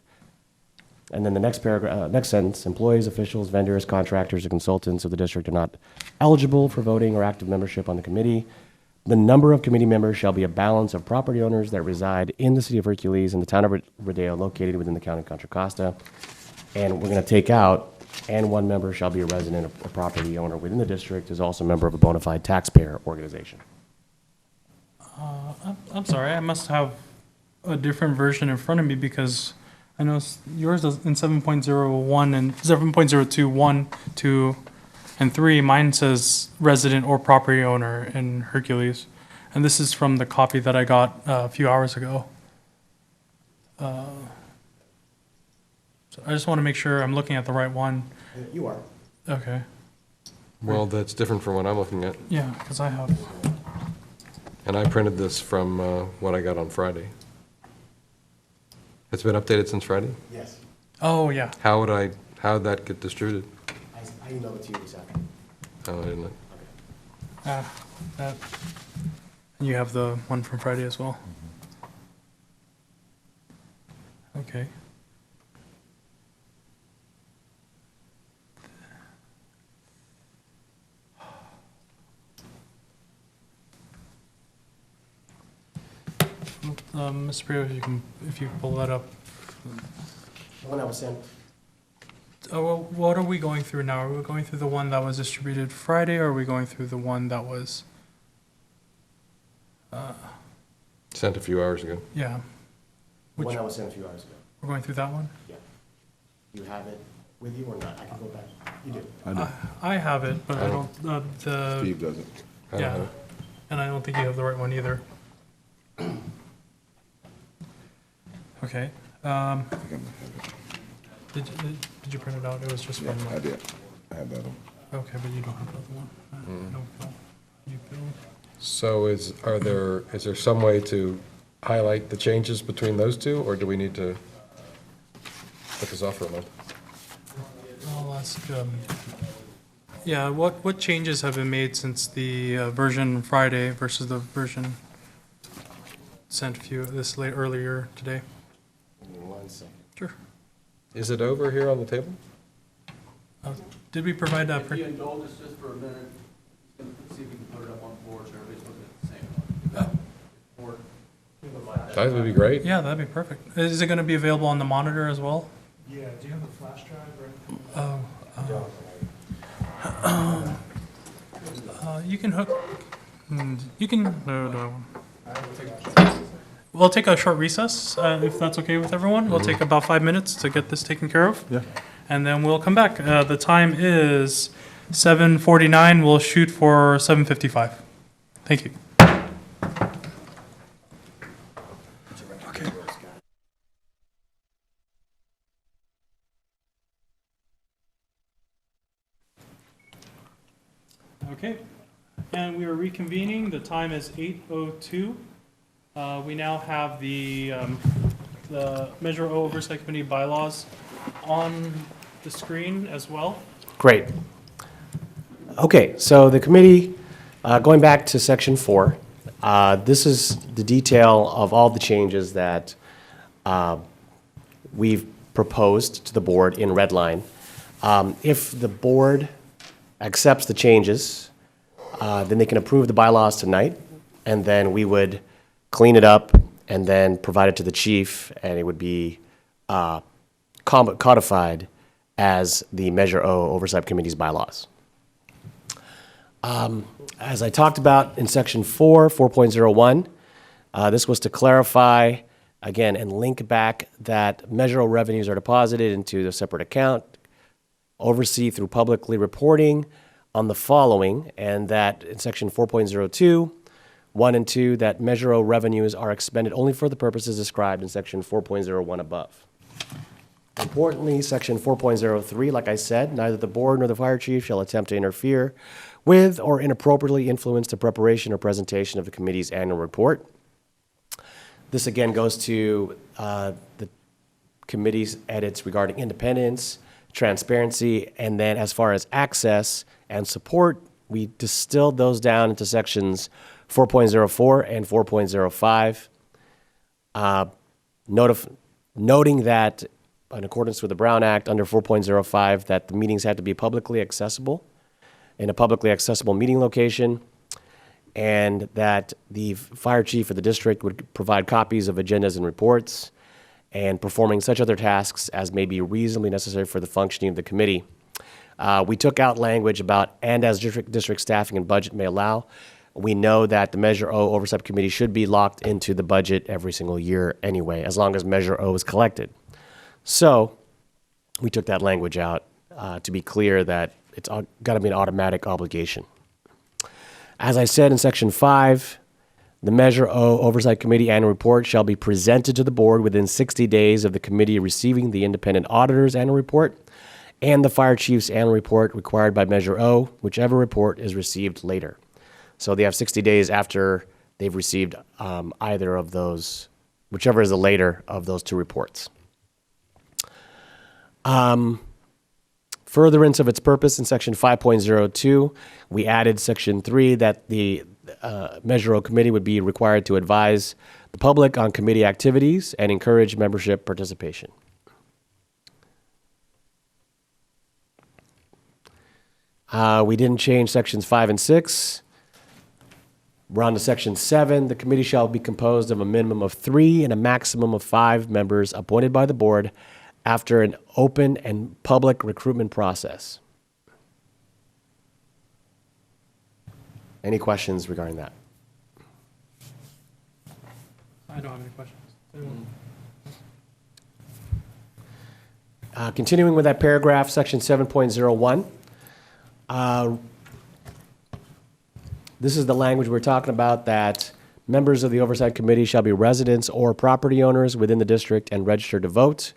And then the next paragraph, next sentence, employees, officials, vendors, contractors, or consultants of the district are not eligible for voting or active membership on the committee. The number of committee members shall be a balance of property owners that reside in the city of Hercules and the town of Rodeo located within the county of Contra Costa. And we're going to take out, and one member shall be a resident or property owner within the district, is also a member of a bona fide taxpayer organization. I'm sorry, I must have a different version in front of me because I know yours is in 7.01 and 7.02, 1, 2, and 3. Mine says resident or property owner in Hercules. And this is from the copy that I got a few hours ago. So I just want to make sure I'm looking at the right one. You are. Okay. Well, that's different from what I'm looking at. Yeah, because I have. And I printed this from what I got on Friday. It's been updated since Friday? Yes. Oh, yeah. How'd that get distributed? I emailed it to you this afternoon. Oh, I didn't. That. And you have the one from Friday as well? Okay. Mr. Priyo, if you pull that up. The one I was sent. Oh, well, what are we going through now? Are we going through the one that was distributed Friday, or are we going through the one that was, Sent a few hours ago. yeah? The Which, one I was sent a few hours ago. we're going through that one? Yeah. You have it with you or not? I can go back. You do. I have it, but I don't, the, Steve doesn't. I don't have yeah. it. And I don't think you have the right one either. Okay. Did you print it out? It was just Yeah, from, I did. I had that one. okay, but you don't have the other one. No, Bill. You, Bill? So is there some way to highlight the changes between those two, or do we need to put this off for a month? I'll ask, yeah, what changes have been made since the version Friday versus the version sent earlier today? Give me 1 second. Sure. Is it over here on the table? Did we provide a, If you indulge us just for a minute, see if we can put it up on the board so everybody's looking at the same one. Board. That would be great. yeah, that'd be perfect. Is it gonna be available on the monitor as well? Yeah, do you have a flash drive or anything? You can hook, you can, no. We'll take a short recess, if that's okay with everyone. We'll take about 5 minutes to get this taken care of. Yeah. And then we'll come back. The time is 7:49. We'll shoot for 7:55. Thank you. Okay. Okay, and we are reconvening. The time is 8:02. We now have the Measure O Oversight Committee bylaws on the screen as well. Great. Okay, so the committee, going back to section 4, this is the detail of all the changes that we've proposed to the board in red line. If the board accepts the changes, then they can approve the bylaws tonight, and then we would clean it up and then provide it to the chief, and it would be codified as the Measure O Oversight Committee's bylaws. As I talked about in section 4, 4.01, this was to clarify, again, and link back that Measure O revenues are deposited into the separate account, oversee through publicly reporting on the following, and that in section 4.02, 1 and 2, that Measure O revenues are expended only for the purposes described in section 4.01 above. Importantly, section 4.03, like I said, neither the board nor the fire chief shall attempt to interfere with or inappropriately influence the preparation or presentation of the committee's annual report. This again goes to the committee's edits regarding independence, transparency, and then as far as access and support, we distilled those down into sections 4.04 and 4.05. Noting that in accordance with the Brown Act, under 4.05, that the meetings have to be publicly accessible in a publicly accessible meeting location, and that the fire chief of the district would provide copies of agendas and reports, and performing such other tasks as may be reasonably necessary for the functioning of the committee. We took out language about, and as district staffing and budget may allow. We know that the Measure O Oversight Committee should be locked into the budget every single year anyway, as long as Measure O is collected. So we took that language out to be clear that it's got to be an automatic obligation. As I said in Section 5, the Measure O Oversight Committee annual report shall be presented to the board within 60 days of the committee receiving the independent auditor's annual report and the fire chief's annual report required by Measure O, whichever report is received later. So they have 60 days after they've received either of those, whichever is the later of those two reports. Furtherance of its purpose in Section 5.02, we added Section 3 that the Measure O Committee would be required to advise the public on committee activities and encourage membership participation. We didn't change Sections 5 and 6. We're on to Section 7. The committee shall be composed of a minimum of 3 and a maximum of 5 members appointed by the board after an open and public recruitment process. Any questions regarding that? I don't have any questions. Anyone? Continuing with that paragraph, Section 7.01. This is the language we're talking about, that members of the Oversight Committee shall be residents or property owners within the district and registered to vote.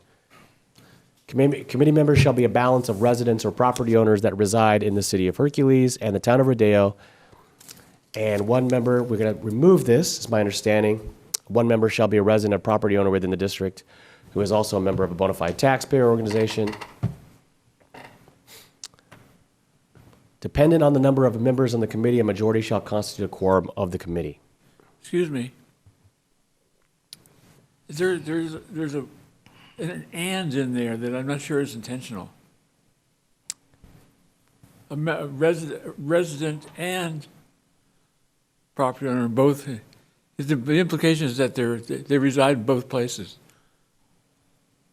Committee members shall be a balance of residents or property owners that reside in the city of Hercules and the town of Rodeo. And one member, we're going to remove this, is my understanding. One member shall be a resident or property owner within the district who is also a member of a bona fide taxpayer organization. Dependent on the number of members on the committee, a majority shall constitute a quorum of the committee. Excuse me. There's an and in there that I'm not sure is intentional. Resident and property owner both. The implication is that they reside in both places.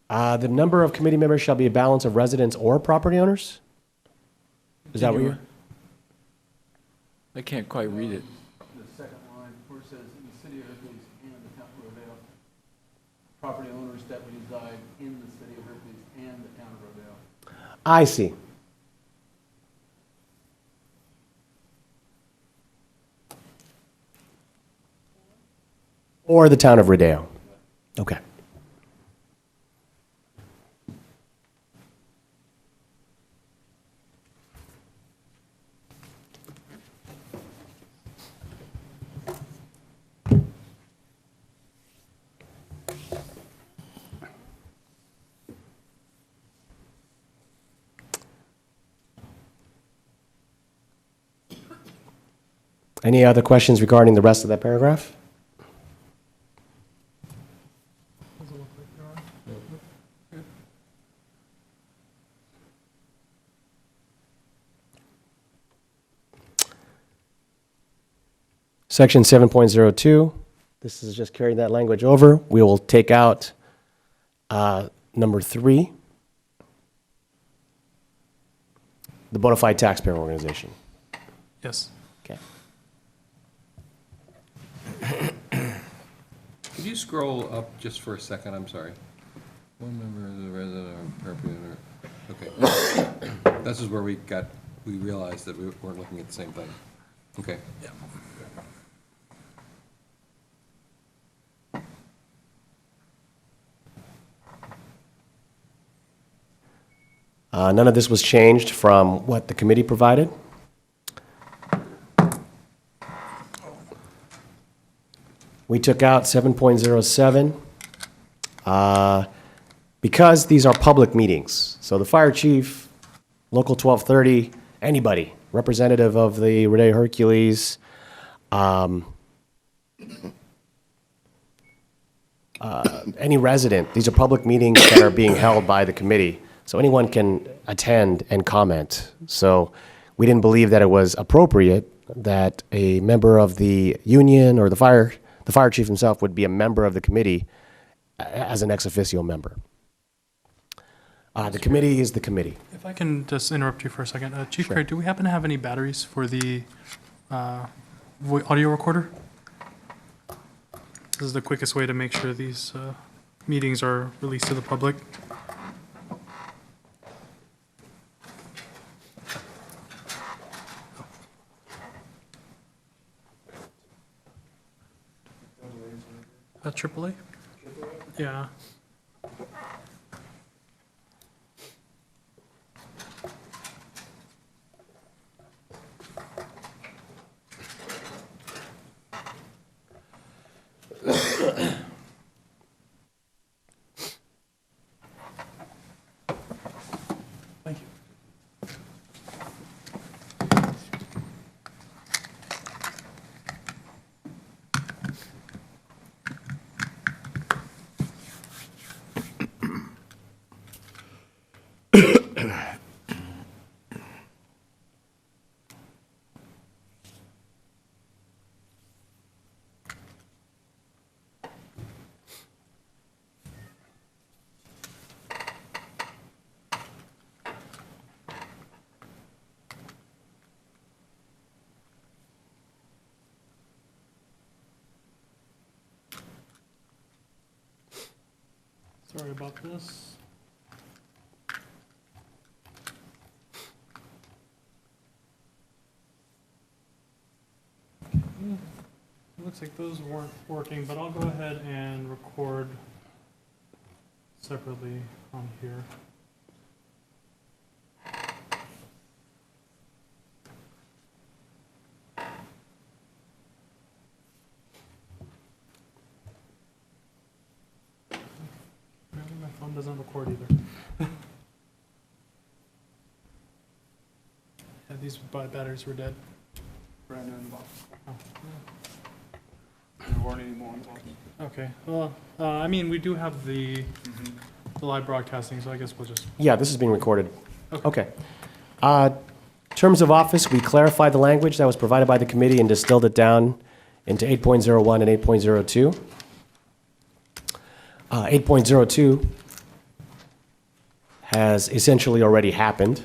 The number of committee members shall be a balance of residents or property owners? Is that what you're? I can't quite read it. The second line, where it says, in the city of Hercules and the town of Rodeo, property owners that reside in the city of Hercules and the town of Rodeo. I see. Or the town of Rodeo. Okay. Any other questions regarding the rest of that paragraph? Section 7.02, this is just carrying that language over. We will take out number 3, the bona fide taxpayer organization. Yes. Okay. Could you scroll up just for a second? I'm sorry. One member is a resident or property owner. Okay. This is where we realized that we weren't looking at the same thing. Okay. Yeah. None of this was changed from what the committee provided. We took out 7.07 because these are public meetings. So the fire chief, Local 1230, anybody, representative of the Rodeo-Hercules, any resident, these are public meetings that are being held by the committee, so anyone can attend and comment. So we didn't believe that it was appropriate that a member of the union or the fire chief himself would be a member of the committee as an ex officio member. The committee is the committee. If I can just interrupt you for a second. Chief Sure. Craig, do we happen to have any batteries for the audio recorder? This is the quickest way to make sure these meetings are released to the public. AAA? Yeah. Thank you. Sorry about this. It looks like those weren't working, but I'll go ahead and record separately on here. Apparently my phone doesn't record either. Yeah, these batteries were dead. Brand new in the box. Oh, There weren't any more in the box. okay, well, I mean, we do have the live broadcasting, so I guess we'll just, Yeah, this is being recorded. okay. Okay. Terms of office, we clarified the language that was provided by the committee and distilled it down into 8.01 and 8.02. 8.02 has essentially already happened.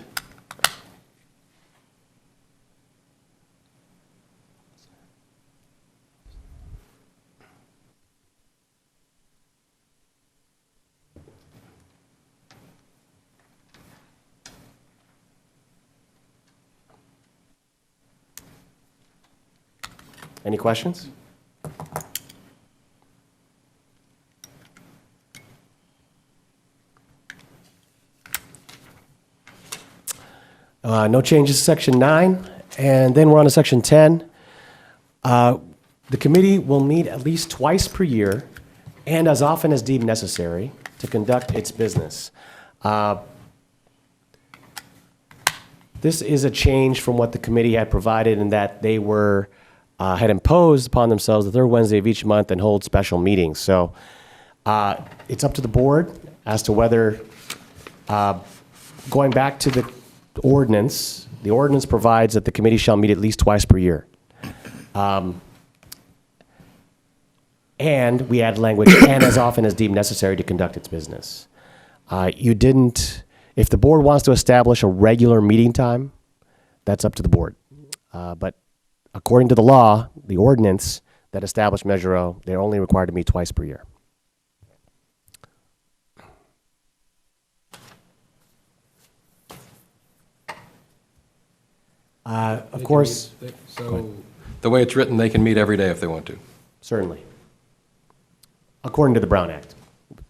Any questions? No changes to Section 9, and then we're on to Section 10. The committee will meet at least twice per year and as often as deemed necessary to conduct its business. This is a change from what the committee had provided in that they were, had imposed upon themselves the third Wednesday of each month and hold special meetings. So it's up to the board as to whether, going back to the ordinance provides that the committee shall meet at least twice per year. And we add language, and as often as deemed necessary to conduct its business. If the board wants to establish a regular meeting time, that's up to the board. But according to the law, the ordinance that established Measure O, they're only required to meet twice per year. Of course, So, the way it's written, they can meet every day if they want to. certainly. According to the Brown Act,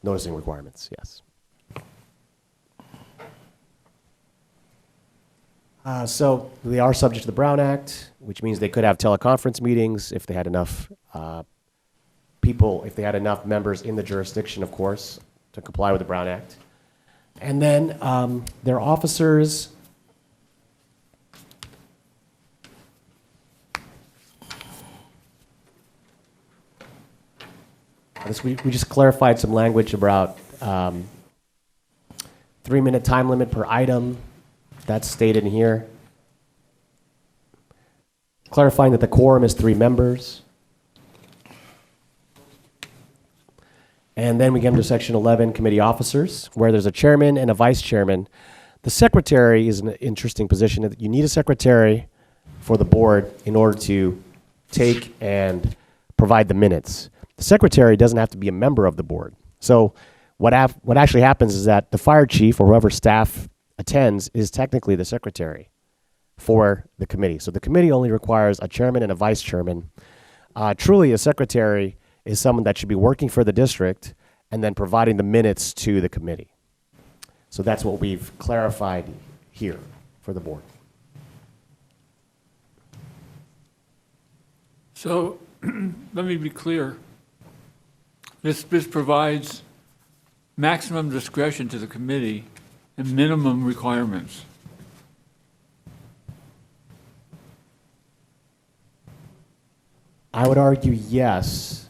noticing requirements, yes. So they are subject to the Brown Act, which means they could have teleconference meetings if they had enough people, if they had enough members in the jurisdiction, of course, to comply with the Brown Act. And then their officers, We just clarified some language about 3-minute time limit per item. That's stated in here. Clarifying that the quorum is 3 members. And then we get into section 11, committee officers, where there's a chairman and a vice chairman. The secretary is an interesting position. You need a secretary for the board in order to take and provide the minutes. The secretary doesn't have to be a member of the board. So what actually happens is that the fire chief or whoever staff attends is technically the secretary for the committee. So the committee only requires a chairman and a vice chairman. Truly, a secretary is someone that should be working for the district and then providing the minutes to the committee. So that's what we've clarified here for the board. So, let me be clear. This provides maximum discretion to the committee and minimum requirements. I would argue yes,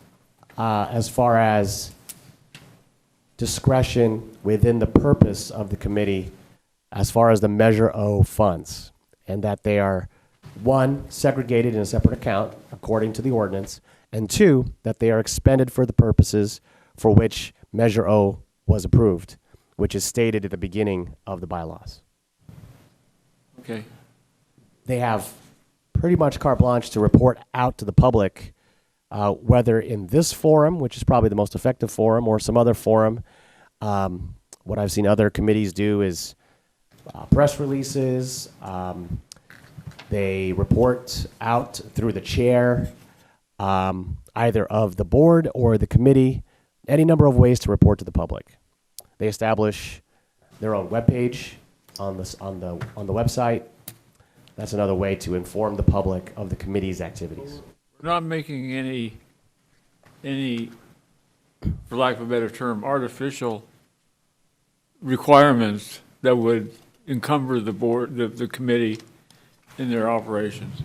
as far as discretion within the purpose of the committee, as far as the Measure O funds, and that they are, 1, segregated in a separate account according to the ordinance, and 2, that they are expended for the purposes for which Measure O was approved, which is stated at the beginning of the bylaws. Okay. They have pretty much carte blanche to report out to the public, whether in this forum, which is probably the most effective forum, or some other forum. What I've seen other committees do is press releases. They report out through the chair, either of the board or the committee, any number of ways to report to the public. They establish their own webpage on the website. That's another way to inform the public of the committee's activities. We're not making any, for lack of a better term, artificial requirements that would encumber the board, the committee in their operations.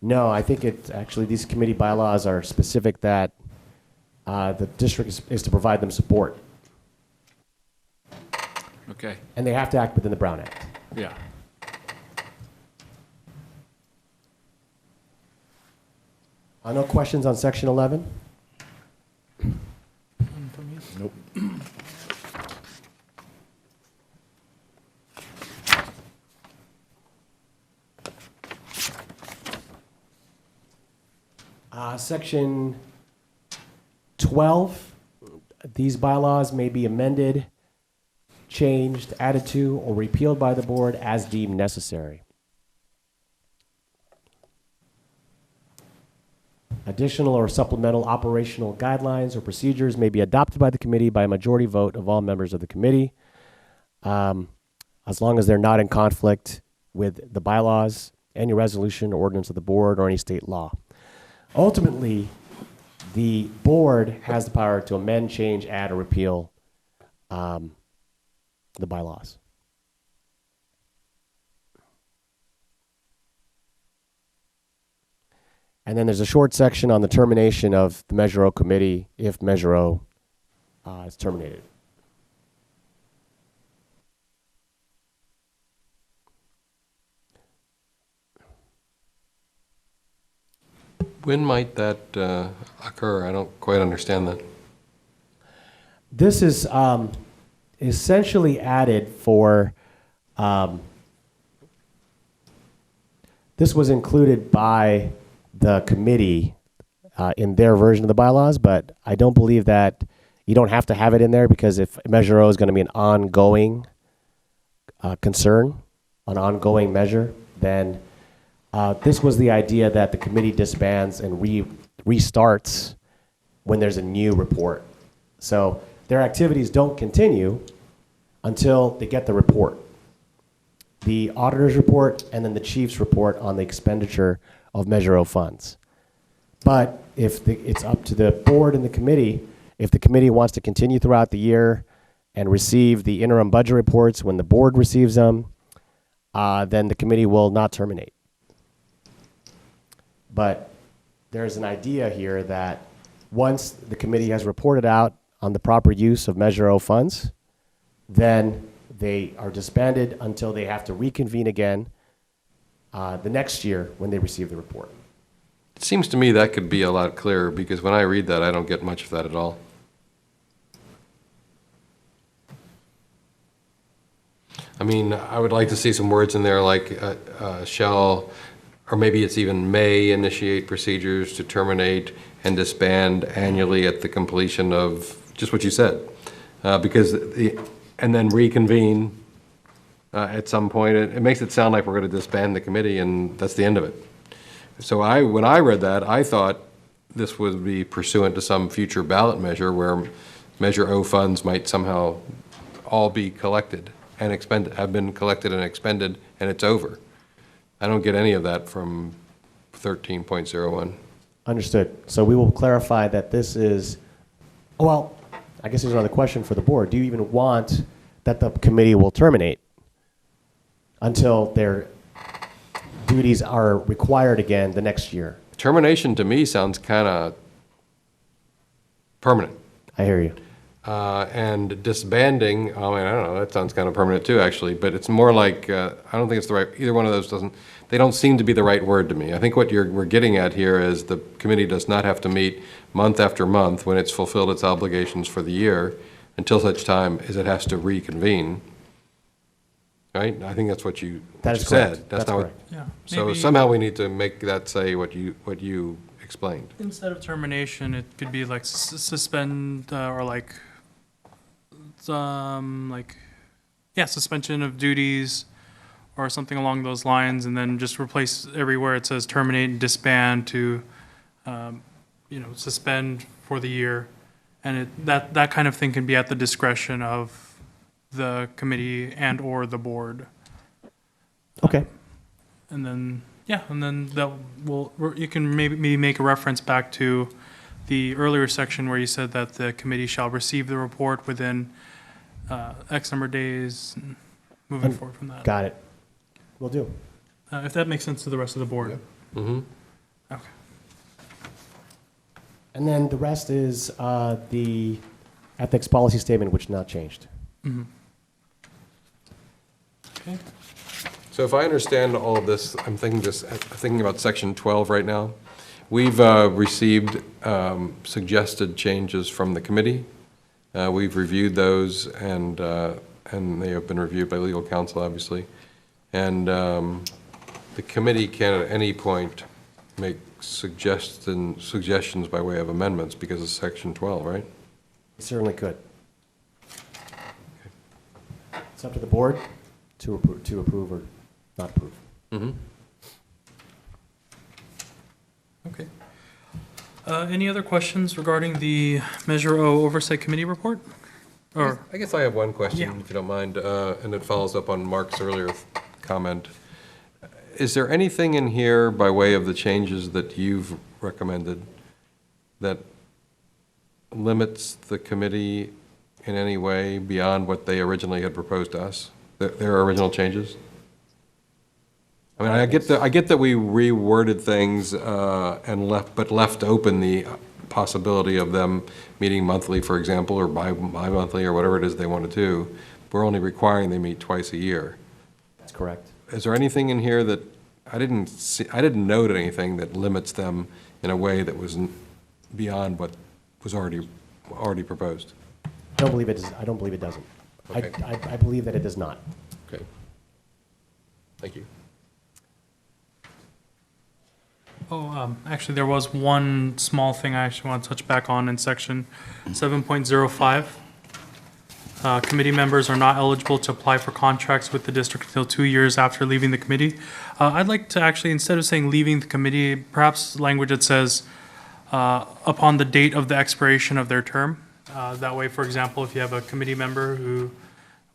No, I think these committee bylaws are specific that the district is to provide them support. Okay, And they have to act within the Brown Act. yeah. No questions on section 11? Nope. Section 12, these bylaws may be amended, changed, added to, or repealed by the board as deemed necessary. Additional or supplemental operational guidelines or procedures may be adopted by the committee by a majority vote of all members of the committee, as long as they're not in conflict with the bylaws, any resolution or ordinance of the board, or any state law. Ultimately, the board has the power to amend, change, add, or repeal the bylaws. And then there's a short section on the termination of the Measure O committee if Measure O is terminated. When might that occur? I don't quite understand that. This is essentially added for, this was included by the committee in their version of the bylaws, but I don't believe that you don't have to have it in there, because if Measure O is going to be an ongoing concern, an ongoing measure, then this was the idea that the committee disbands and restarts when there's a new report. So their activities don't continue until they get the report. The auditor's report and then the chief's report on the expenditure of Measure O funds. But if it's up to the board and the committee, if the committee wants to continue throughout the year and receive the interim budget reports when the board receives them, then the committee will not terminate. But there's an idea here that once the committee has reported out on the proper use of Measure O funds, then they are disbanded until they have to reconvene again the next year when they receive the report. It seems to me that could be a lot clearer, because when I read that, I don't get much of that at all. I mean, I would like to see some words in there like shall, or maybe it's even may initiate procedures to terminate and disband annually at the completion of, just what you said. And then reconvene at some point. It makes it sound like we're going to disband the committee and that's the end of it. So when I read that, I thought this would be pursuant to some future ballot measure where Measure O funds might somehow all be collected and expended, have been collected and expended, and it's over. I don't get any of that from 13.01. Understood. So we will clarify that this is, well, I guess there's another question for the board. Do you even want that the committee will terminate until their duties are required again the next year? Termination to me sounds kind of permanent. I hear you. And disbanding, I mean, I don't know, that sounds kind of permanent too, actually, but it's more like, I don't think it's the right, either one of those they don't seem to be the right word to me. I think what we're getting at here is the committee does not have to meet month after month when it's fulfilled its obligations for the year until such time as it has to reconvene. Right? I think that's what you That is said. correct. That's That's not what- correct. Yeah. So Maybe somehow we need to make that say what you explained. instead of termination, it could be like suspend or suspension of duties or something along those lines, and then just replace everywhere it says terminate and disband to, suspend for the year. And that kind of thing can be at the discretion of the committee and or the board. Okay. And then, you can maybe make a reference back to the earlier section where you said that the committee shall receive the report within X number of days, and moving forward from that. Got it. Will do. If that makes sense to the rest of the board. Mm-hmm. Okay. And then the rest is the ethics policy statement, which not changed. Okay. So if I understand all of this, I'm thinking about section 12 right now. We've received suggested changes from the committee. We've reviewed those, and they have been reviewed by legal counsel, obviously. And the committee can at any point make suggestions by way of amendments because of section 12, right? It certainly could. It's up to the board to approve or not approve. Mm-hmm. Okay. Any other questions regarding the Measure O Oversight Committee report? Or, I guess I have one question, Yeah. if you don't mind, and it follows up on Mark's earlier comment. Is there anything in here by way of the changes that you've recommended that limits the committee in any way beyond what they originally had proposed to us, their original changes? I mean, I get that we reworded things but left open the possibility of them meeting monthly, for example, or bi-monthly, or whatever it is they want to do. We're only requiring they meet twice a year. That's correct. Is there anything in here that, I didn't note anything that limits them in a way that was beyond what was already proposed? I don't believe it is. I don't believe it doesn't. Okay. I believe that it does not. Okay. Thank you. actually, there was one small thing I actually want to touch back on in section 7.05. Committee members are not eligible to apply for contracts with the district until 2 years after leaving the committee. I'd like to actually, instead of saying leaving the committee, perhaps language that says upon the date of the expiration of their term. That way, for example, if you have a committee member who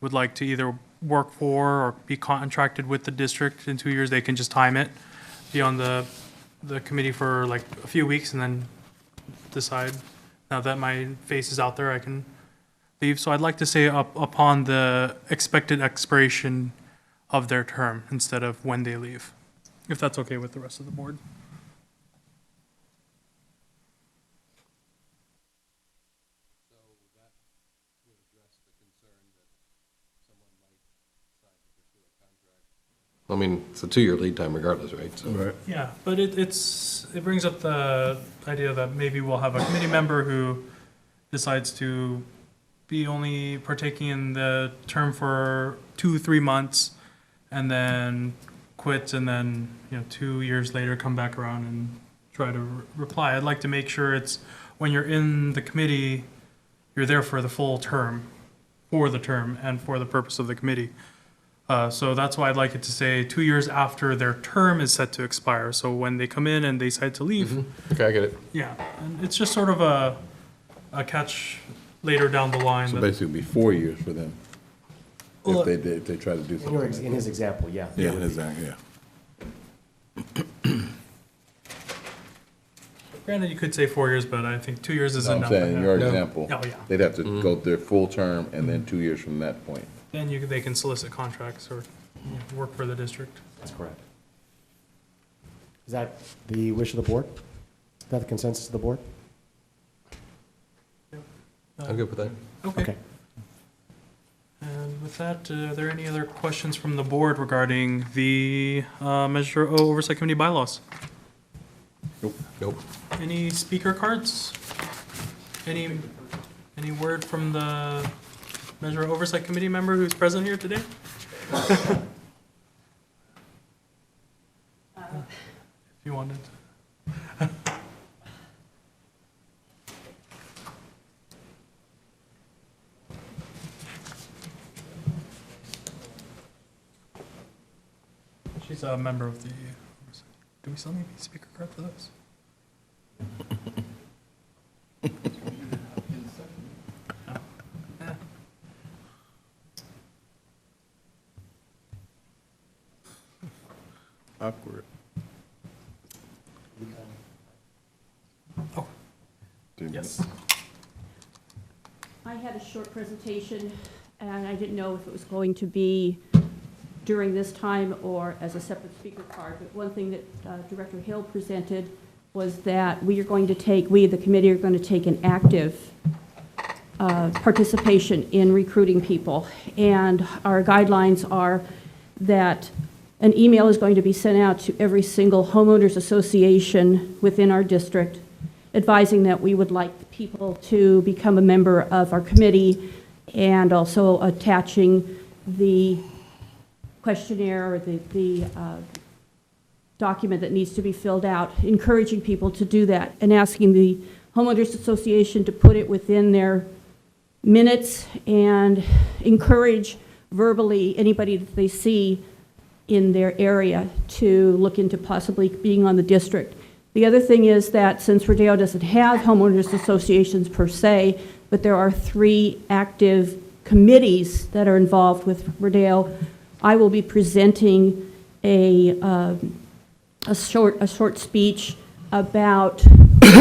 would like to either work for or be contracted with the district in 2 years, they can just time it, be on the committee for like a few weeks and then decide, now that my face is out there, I can leave. So I'd like to say upon the expected expiration of their term instead of when they leave, if that's okay with the rest of the board. I mean, it's a 2-year lead time regardless, right? So- Yeah, but it brings up the idea that maybe we'll have a committee member who decides to be only partaking in the term for 2-3 months and then quit, and then, 2 years later come back around and try to reply. I'd like to make sure it's, when you're in the committee, you're there for the full term, for the term and for the purpose of the committee. So that's why I'd like it to say 2 years after their term is set to expire. So when they come in and they decide to leave, Okay, I get it. yeah, and it's just sort of a catch later down the line. So that- basically it'd be 4 years for them, Well, if they try to do something. like In his example, yeah. that. Yeah, exactly, yeah. Granted, you could say 4 years, but I think 2 years is I'm enough. saying, in your No. example, Oh, yeah. they'd have to go their full term and then 2 years from that point. Then they can solicit contracts or work for the district. That's correct. Is that the wish of the board? Is that the consensus of the board? I'm good with that. Okay. And with that, are there any other questions from the board regarding the Measure O Oversight Committee bylaws? Nope. Any speaker cards? Any word from the Measure O Oversight Committee member who's present here today? If you wanted. She's a member of the, do we still need a speaker card for this? No. Eh. Awkward. Oh, yes. I had a short presentation, and I didn't know if it was going to be during this time or as a separate speaker card. But one thing that Director Hill presented was that we, the committee, are going to take an active participation in recruiting people. And our guidelines are that an email is going to be sent out to every single homeowners association within our district, advising that we would like people to become a member of our committee, and also attaching the questionnaire or the document that needs to be filled out, encouraging people to do that, and asking the homeowners association to put it within their minutes and encourage verbally anybody that they see in their area to look into possibly being on the district. The other thing is that since Rodeo doesn't have homeowners associations per se, but there are 3 active committees that are involved with Rodeo, I will be presenting a short speech about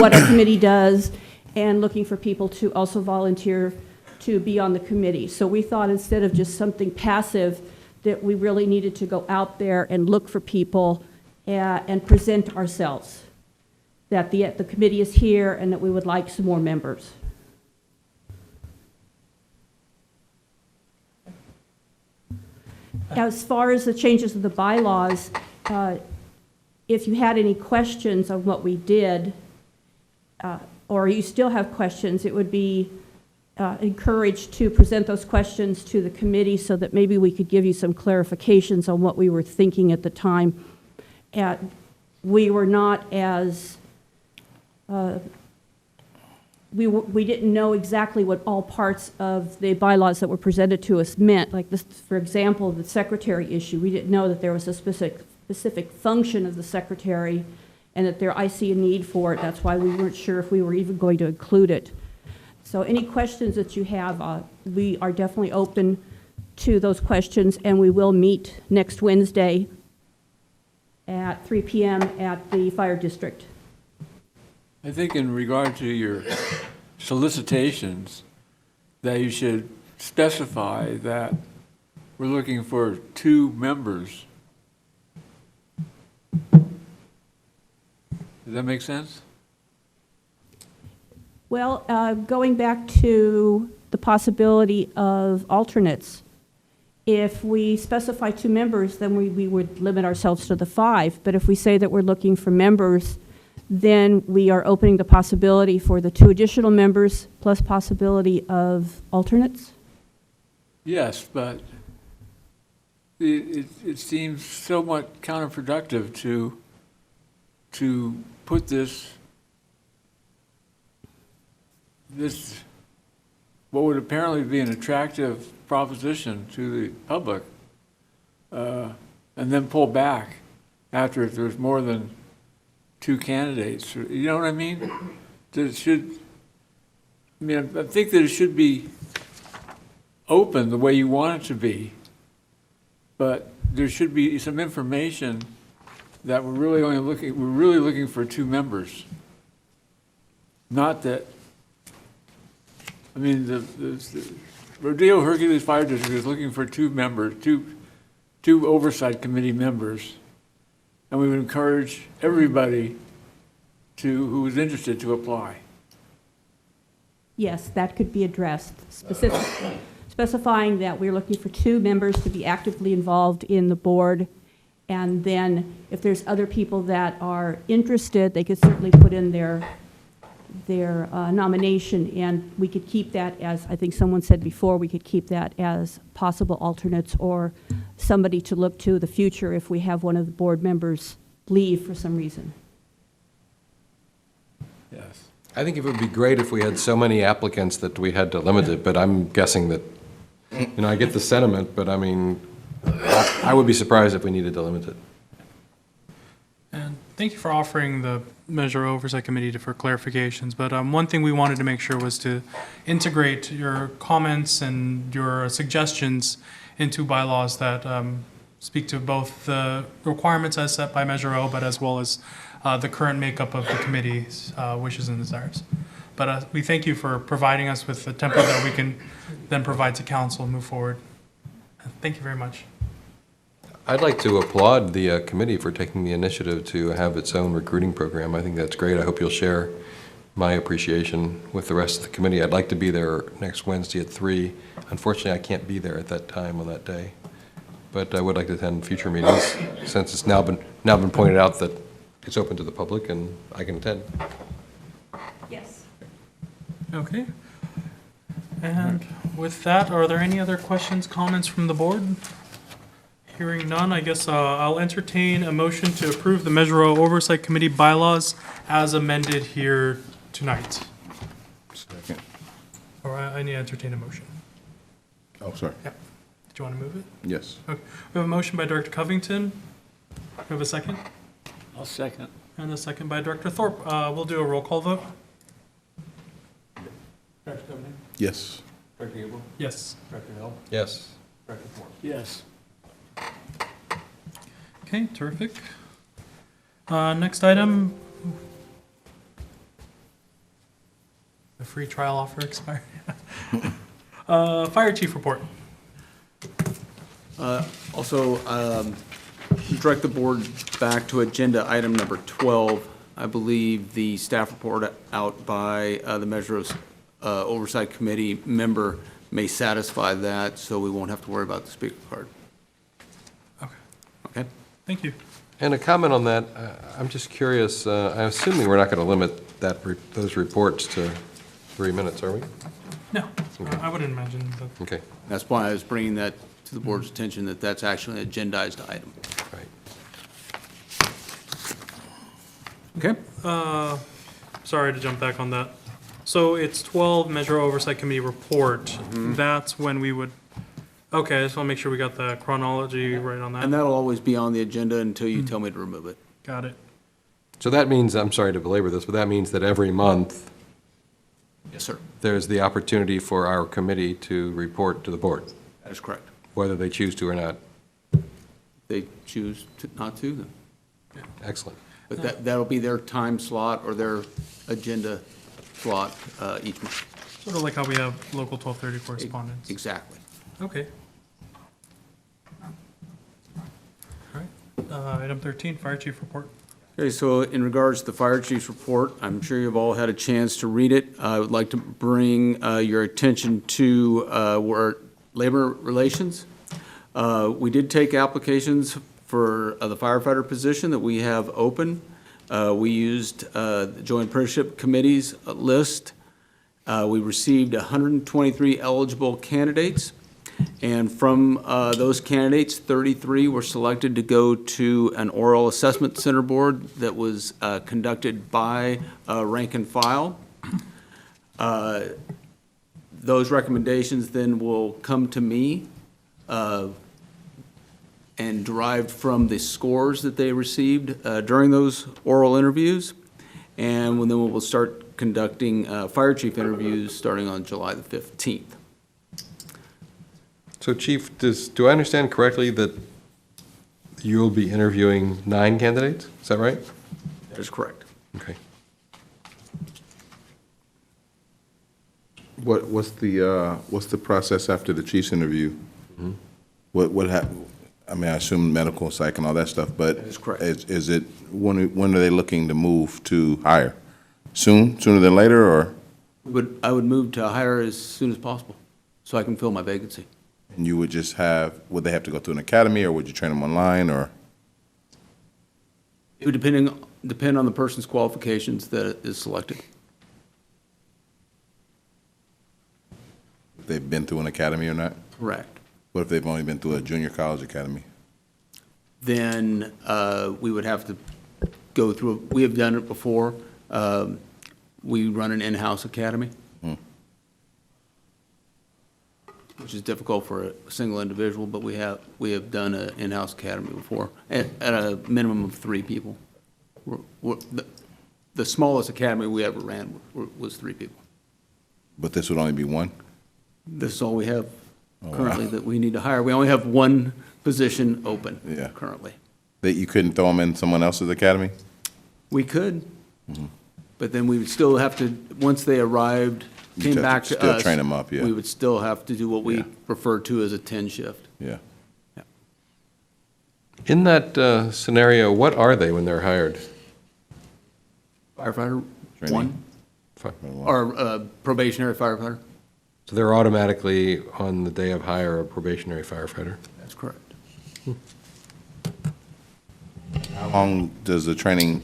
what our committee does and looking for people to also volunteer to be on the committee. So we thought instead of just something passive, that we really needed to go out there and look for people and present ourselves, that the committee is here and that we would like some more members. As far as the changes of the bylaws, if you had any questions on what we did, or you still have questions, it would be encouraged to present those questions to the committee so that maybe we could give you some clarifications on what we were thinking at the time. We were not as, we didn't know exactly what all parts of the bylaws that were presented to us meant. Like this, for example, the secretary issue, we didn't know that there was a specific function of the secretary and that I see a need for it. That's why we weren't sure if we were even going to include it. So any questions that you have, we are definitely open to those questions, and we will meet next Wednesday at 3 p.m. at the fire district. I think in regard to your solicitations, that you should specify that we're looking for 2 members. Does that make sense? Well, going back to the possibility of alternates, If we specify 2 members, then we would limit ourselves to the 5. But if we say that we're looking for members, then we are opening the possibility for the 2 additional members plus possibility of alternates. Yes, but it seems somewhat counterproductive to put this, what would apparently be an attractive proposition to the public, and then pull back after if there's more than 2 candidates. You know what I mean? That it should, I mean, I think that it should be open the way you want it to be, but there should be some information that we're really looking for 2 members. Not that, I mean, the Rodeo-Hercules Fire District is looking for 2 members, two oversight committee members. And we would encourage everybody who is interested to apply. Yes, that could be addressed, specifying that we're looking for 2 members to be actively involved in the board. And then if there's other people that are interested, they could certainly put in their nomination, and we could keep that as, I think someone said before, we could keep that as possible alternates or somebody to look to the future if we have one of the board members leave for some reason. Yes. I think it would be great if we had so many applicants that we had to limit it, but I'm guessing that, I get the sentiment, but I mean, I would be surprised if we needed to limit it. And thank you for offering the Measure Oversight Committee for clarifications. But one thing we wanted to make sure was to integrate your comments and your suggestions into bylaws that speak to both the requirements as set by Measure O, but as well as the current makeup of the committee's wishes and desires. But we thank you for providing us with the template that we can then provide to council and move forward. Thank you very much. I'd like to applaud the committee for taking the initiative to have its own recruiting program. I think that's great. I hope you'll share my appreciation with the rest of the committee. I'd like to be there next Wednesday at 3. Unfortunately, I can't be there at that time on that day, but I would like to attend future meetings since it's now been pointed out that it's open to the public and I can attend. Yes. Okay. And with that, are there any other questions, comments from the board? Hearing none, I guess I'll entertain a motion to approve the Measure O Oversight Committee bylaws as amended here tonight. Second. Or I need to entertain a motion. Oh, sorry. Yeah. Did you want to move it? Yes. Okay. We have a motion by Director Covington. We have a second. I'll second. And a second by Director Thorpe. We'll do a roll call vote. Director Covington? Yes. Director Gable? Yes. Director Hill? Yes. Director Ford? Yes. Okay, terrific. Next item. The free trial offer expired. Fire chief report. Also, direct the board back to agenda item number 12. I believe the staff report out by the Measure Oversight Committee member may satisfy that, so we won't have to worry about the speaker card. Okay, Okay? thank you. And a comment on that, I'm just curious, I'm assuming we're not going to limit those reports to 3 minutes, are we? No, I wouldn't imagine that. Okay, That's why I was bringing that to the board's attention, that that's actually an agendized item. right. Okay? Sorry to jump back on that. So it's 12 Measure Oversight Committee report. That's when we would, okay, I just want to make sure we got the chronology right on And that. that'll always be on the agenda until you tell me to remove it. Got it. So that means, I'm sorry to belabor this, but that means that every month, Yes, sir. there's the opportunity for our committee to report to the board, That is correct. whether they choose to or not. They choose not to, then. Excellent. But that'll be their time slot or their agenda slot each month. Sort of like how we have local 1230 correspondence. Exactly. Okay. All right. Item 13, fire chief report. Okay, so in regards to the fire chief's report, I'm sure you've all had a chance to read it. I would like to bring your attention to labor relations. We did take applications for the firefighter position that we have open. We used the Joint Apprenticeship Committee's list. We received 123 eligible candidates, and from those candidates, 33 were selected to go to an oral assessment center board that was conducted by rank and file. Those recommendations then will come to me and derived from the scores that they received during those oral interviews. And then we will start conducting fire chief interviews starting on July the 15th. So Chief, do I understand correctly that you'll be interviewing 9 candidates? Is that right? That is correct. Okay. What's the process after the chief's interview? What I mean, I assume medical, psych, and all that stuff, but That is correct. is it, when are they looking to move to hire? Sooner than later, or, I would move to hire as soon as possible, so I can fill my vacancy. and you would just would they have to go through an academy, or would you train them online, or? It would depend on the person's qualifications that is selected. If they've been through an academy or not? Correct. What if they've only been through a junior college academy? Then we would have to go through, we have done it before. We run an in-house academy, which is difficult for a single individual, but we have done an in-house academy before, at a minimum of 3 people. The smallest academy we ever ran was 3 people. But this would only be one? This is all we have wow. currently that we need to hire. We only have 1 position open Yeah. currently. That you couldn't throw them in someone else's academy? We could, but then we would still have to, once they arrived, You'd came have to back to still us. train 'em up, yeah. We would still have to do what we Yeah. refer to as a 10 shift. Yeah. In that scenario, what are they when they're hired? Firefighter Training. 1, Fine. or probationary firefighter. So they're automatically, on the day of hire, a probationary firefighter? That's correct. How long does the training,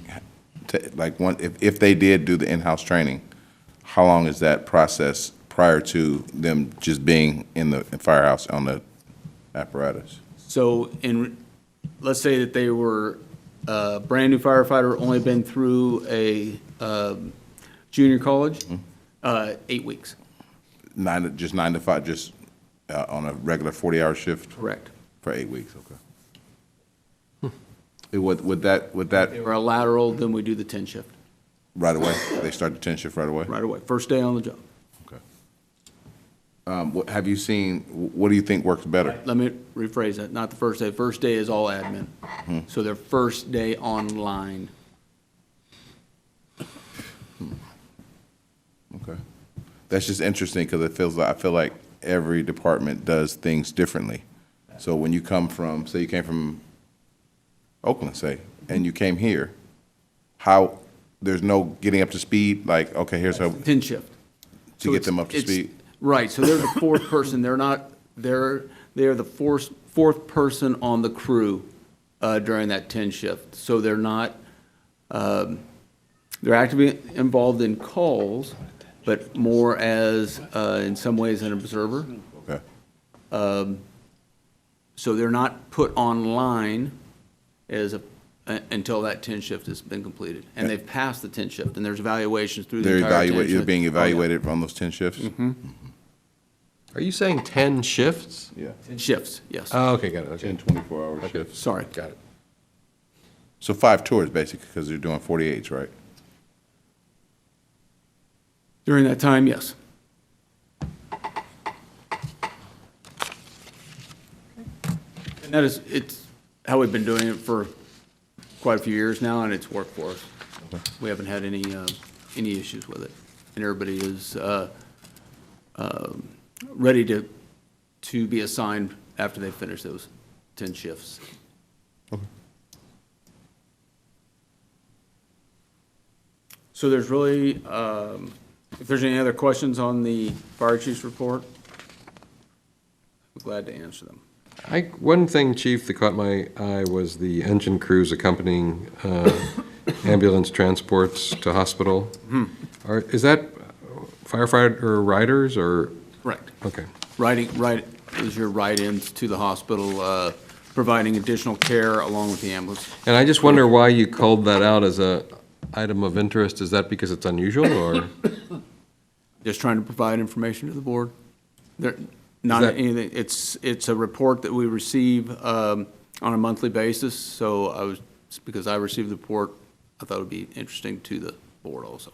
if they did do the in-house training, how long is that process prior to them just being in the firehouse on the apparatus? So let's say that they were a brand-new firefighter, only been through a junior college, 8 weeks. 9 to 5, just on a regular 40-hour shift Correct. for 8 weeks, okay. Would that, They were a lateral, then we do the 10 shift, right away? They start the 10 shift right away? right away, first day on the job. Okay. Have you seen, what do you think works better? Let me rephrase that, not the first day. First day is all admin. So their first day online. Okay. That's just interesting because I feel like every department does things differently. So when you come from, say you came from Oakland, say, and you came here, there's no getting up to speed, like, okay, here's how, 10 shift. to So get them up to it's- speed? Right, so they're the 4th person. They're the fourth person on the crew during that 10 shift. So they're not, they're actively involved in calls, but more as, in some ways, an observer. Okay. So they're not put online until that 10 shift has been completed. And they've passed the 10 shift, and there's evaluations through the entire 10 shift. You're being Oh, yeah. evaluated on those 10 shifts? Are you saying 10 shifts? Yeah. 10 shifts, yes. Oh, okay, got it, okay. 10 24-hour shifts. Sorry. Got it. So 5 tours, basically, because they're doing 48s, right? During that time, yes. And it's how we've been doing it for quite a few years now, and it's worked for us. We haven't had any issues with it. And everybody is ready to be assigned after they finish those 10 shifts. So there's really, if there's any other questions on the fire chief's report, I'm glad to answer them. One thing, Chief, that caught my eye was the engine crews accompanying ambulance transports to hospital. Is that firefighter riders or? Correct. Okay. Right is your ride-ins to the hospital, providing additional care along with the ambulance. And I just wonder why you called that out as a item of interest. Is that because it's unusual or? Just trying to provide information to the board. Not that- anything, it's a report that we receive on a monthly basis, so because I received the report, I thought it would be interesting to the board also.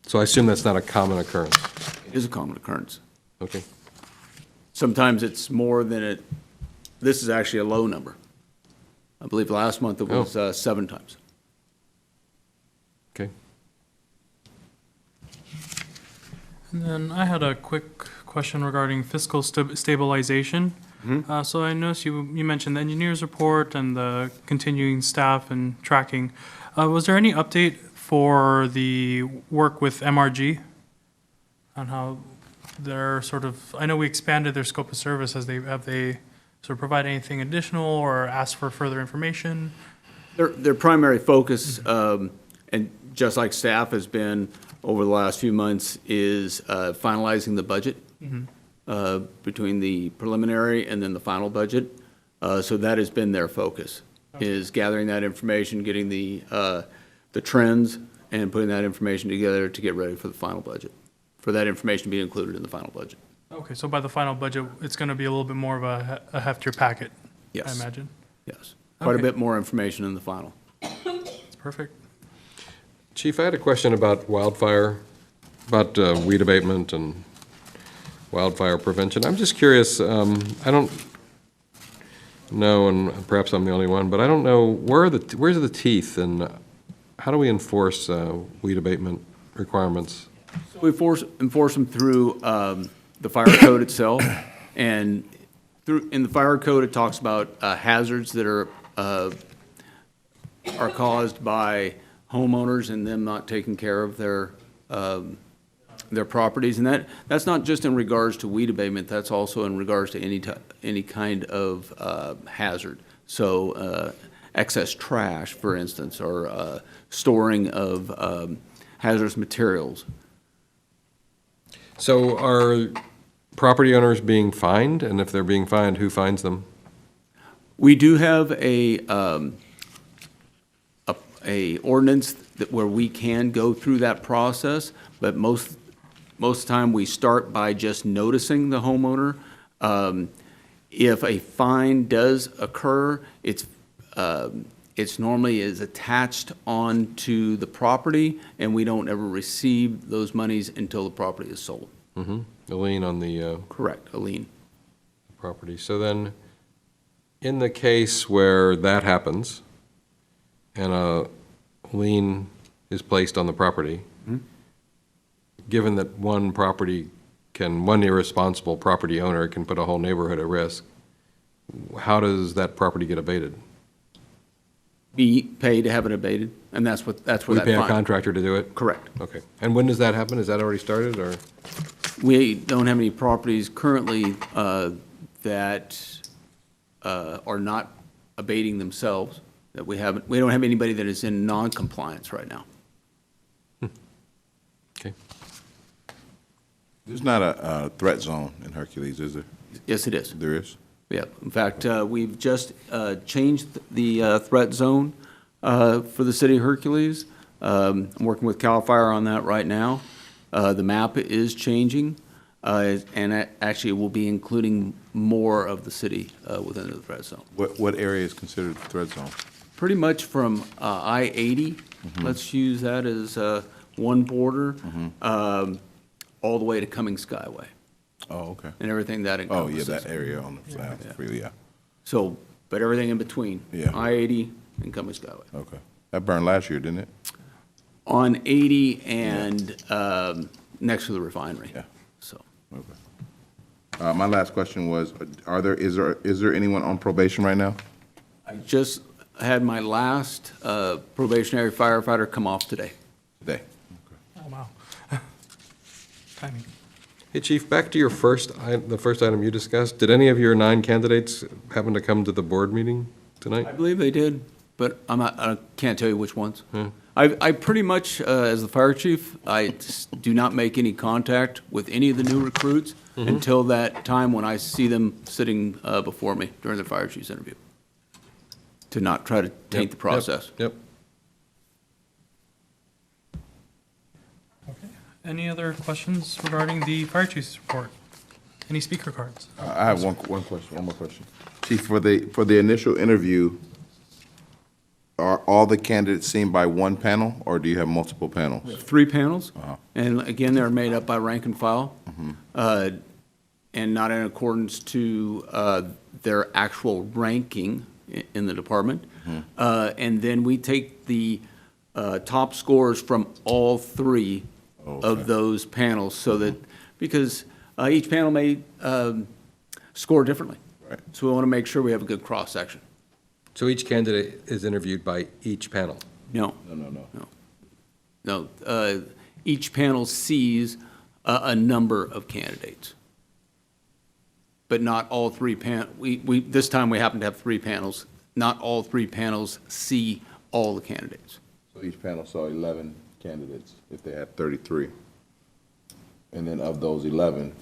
So I assume that's not a common occurrence. It is a common occurrence. Okay. Sometimes it's more than this is actually a low number. I believe last month it was 7 times. Okay. And then I had a quick question regarding fiscal stabilization. So I noticed you mentioned the engineer's report and the continuing staff and tracking. Was there any update for the work with MRG on how they're sort of, I know we expanded their scope of service. Have they sort of provided anything additional or asked for further information? Their primary focus, and just like staff has been over the last few months, is finalizing the budget between the preliminary and then the final budget. So that has been their focus, is gathering that information, getting the trends, and putting that information together to get ready for the final budget, for that information to be included in the final budget. Okay, so by the final budget, it's going to be a little bit more of a heftier packet, I Yes. imagine. Yes. Quite a Okay. bit more information in the final. That's perfect. Chief, I had a question about wildfire, about weed abatement and wildfire prevention. I'm just curious, I don't know, and perhaps I'm the only one, but I don't know, where's the teeth and how do we enforce weed abatement requirements? We enforce them through the fire code itself, and in the fire code, it talks about hazards that are caused by homeowners and them not taking care of their properties, and that's not just in regards to weed abatement. That's also in regards to any kind of hazard. So excess trash, for instance, or storing of hazardous materials. So are property owners being fined? And if they're being fined, who fines them? We do have a ordinance where we can go through that process, but most of the time we start by just noticing the homeowner. If a fine does occur, it's normally is attached onto the property, and we don't ever receive those monies until the property is sold. The lien on the Correct, a lien. property. So then, in the case where that happens, and a lien is placed on the property, given that one irresponsible property owner can put a whole neighborhood at risk, how does that property get abated? Be paid to have it abated, and that's where that We pay a fine. contractor to do it? Correct. Okay. And when does that happen? Is that already started, or? We don't have any properties currently that are not abating themselves, that we don't have anybody that is in non-compliance right now. Okay. There's not a threat zone in Hercules, is there? Yes, it is. There is? Yeah, in fact, we've just changed the threat zone for the city of Hercules. I'm working with CAL FIRE on that right now. The map is changing, and actually will be including more of the city within the threat zone. What area is considered the threat zone? Pretty much from I-80, let's use that as one border, all the way to Cummings Skyway, Oh, okay. and everything that Oh, encompasses. yeah, that area on the south, really, yeah. So, but everything in between. Yeah. I-80 and Cummings Skyway. Okay. That burned last year, didn't it? On 80 and next to the refinery. Yeah. So, Okay. My last question was, is there anyone on probation right now? I just had my last probationary firefighter come off today. Today? Oh, wow. Timing. Hey, Chief, back to your the first item you discussed. Did any of your 9 candidates happen to come to the board meeting tonight? I believe they did, but I can't tell you which ones. I pretty much, as the fire chief, I do not make any contact with any of the new recruits until that time when I see them sitting before me during the fire chief's interview, to not try to taint the process. Yep. Okay. Any other questions regarding the fire chief's report? Any speaker cards? I have one question, one more question. Chief, for the initial interview, are all the candidates seen by one panel, or do you have multiple panels? 3 panels, and again, they're made up by rank and file, and not in accordance to their actual ranking in the department. And then we take the top scores from all 3 of those panels, so that, because each panel may score differently. Right. So we want to make sure we have a good cross-section. So each candidate is interviewed by each panel? No. No. No, each panel sees a number of candidates, but not all 3 this time we happen to have 3 panels. Not all 3 panels see all the candidates. So each panel saw 11 candidates, if they had 33. And then of those 11,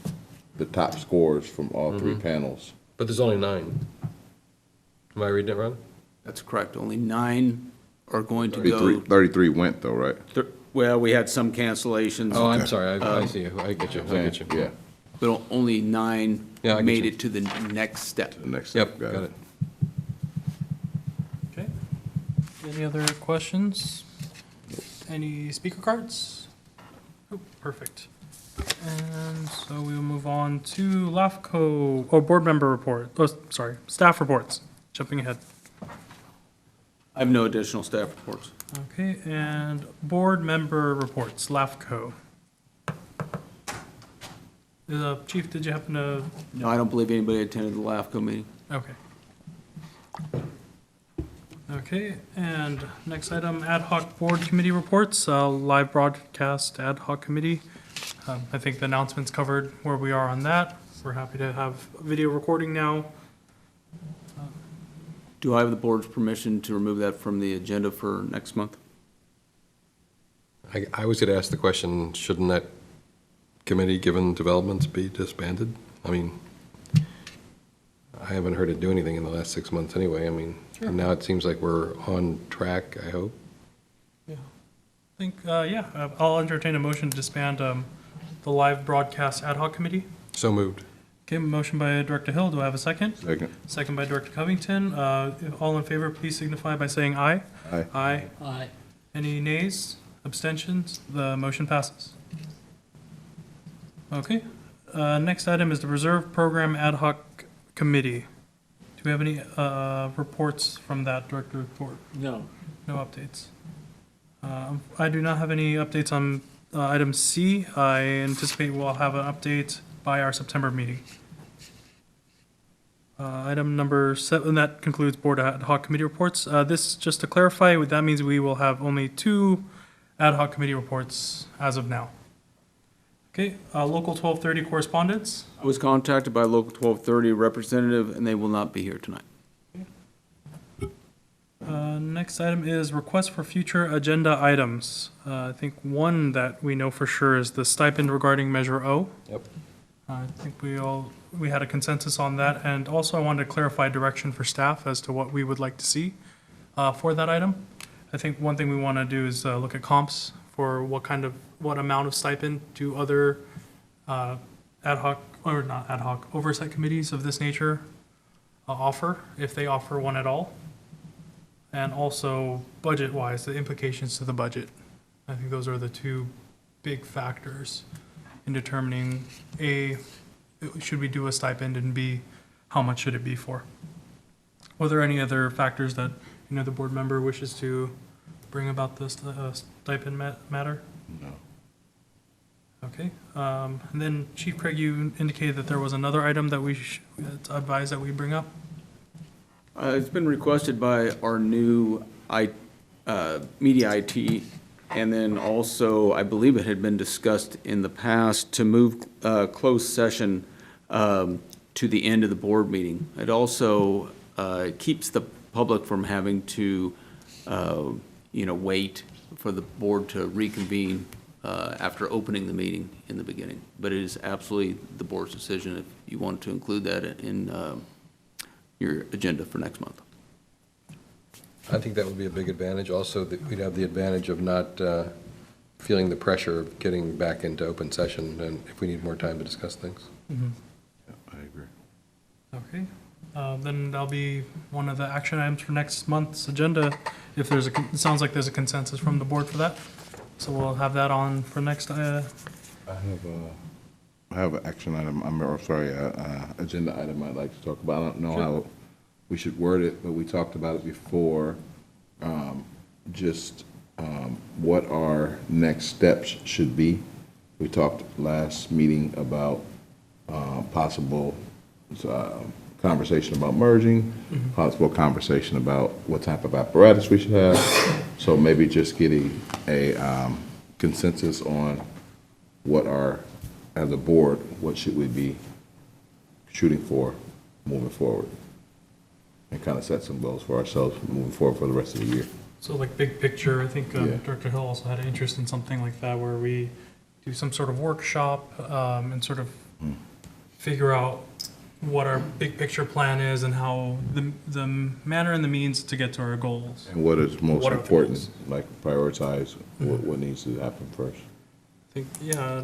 the top scores from all 3 panels. But there's only 9. Am I reading it wrong? That's correct. Only 9 are going to 33, go. 33 went though, right? Well, we had some cancellations. Oh, I'm sorry, I see you, I get you. Yeah, But only 9 Yeah, I get made you. it to the next step. the next Yep, step, got it. Okay. Any other questions? Any speaker cards? Oh, perfect. And so we'll move on to LAFCO, board member report, staff reports, jumping ahead. I have no additional staff reports. Okay, and board member reports, LAFCO. Chief, did you happen to, No, I don't believe anybody attended the LAFCO meeting. okay. Okay, and next item, ad hoc board committee reports, live broadcast ad hoc committee. I think the announcement's covered where we are on that. We're happy to have video recording now. Do I have the board's permission to remove that from the agenda for next month? I was going to ask the question, shouldn't that committee, given developments, be disbanded? I mean, I haven't heard it do anything in the last 6 months anyway. I mean, and now it seems like we're on track, I hope. Yeah, I think, I'll entertain a motion to disband the live broadcast ad hoc committee. So moved. Okay, motion by Director Hill. Do I have a second? second. Second by Director Covington. If all in favor, please signify by saying aye. Aye. Aye. Aye. Any nays, abstentions? The motion passes. Okay, next item is the Reserve Program Ad Hoc Committee. Do we have any reports from that, Director Report? No. No updates. I do not have any updates on item C. I anticipate we'll have an update by our September meeting. Item number 7, that concludes Board Ad Hoc Committee reports. This, just to clarify, that means we will have only 2 Ad Hoc Committee reports as of now. Okay, Local 1230 correspondence. I was contacted by Local 1230 representative, and they will not be here tonight. Next item is request for future agenda items. I think one that we know for sure is the stipend regarding Measure O. Yep. I think we had a consensus on that, and also I wanted to clarify direction for staff as to what we would like to see for that item. I think one thing we want to do is look at comps for what amount of stipend do other ad hoc, or not ad hoc, oversight committees of this nature offer, if they offer one at all. And also, budget-wise, the implications to the budget. I think those are the 2 big factors in determining A, should we do a stipend, and B, how much should it be for? Were there any other factors that, the board member wishes to bring about this stipend matter? No. Okay, and then Chief Craig, you indicated that there was another item that we advise that we bring up? It's been requested by our new media IT And then also, I believe it had been discussed in the past to move closed session to the end of the board meeting. It also keeps the public from having to, wait for the board to reconvene after opening the meeting in the beginning. But it is absolutely the board's decision if you want to include that in your agenda for next month. I think that would be a big advantage. Also, that we'd have the advantage of not feeling the pressure of getting back into open session, and if we need more time to discuss things. I agree. Okay, then that'll be one of the action items for next month's agenda. If there's it sounds like there's a consensus from the board for that. So we'll have that on for next, I have an action item, agenda item I'd like to talk about. I don't know how we should word it, but we talked about it before. What our next steps should be. We talked last meeting about possible conversation about merging, possible conversation about what type of apparatus we should have. So maybe just getting a consensus on what as a board, what should we be shooting for moving forward? And kind of set some goals for ourselves moving forward for the rest of the year. so like big picture, I think Yeah. Director Hill also had an interest in something like that where we do some sort of workshop and sort of figure out what our big picture plan is and how the manner and the means to get to our goals. And what is most What are the important, goals? like prioritize what needs to happen first. I think, yeah,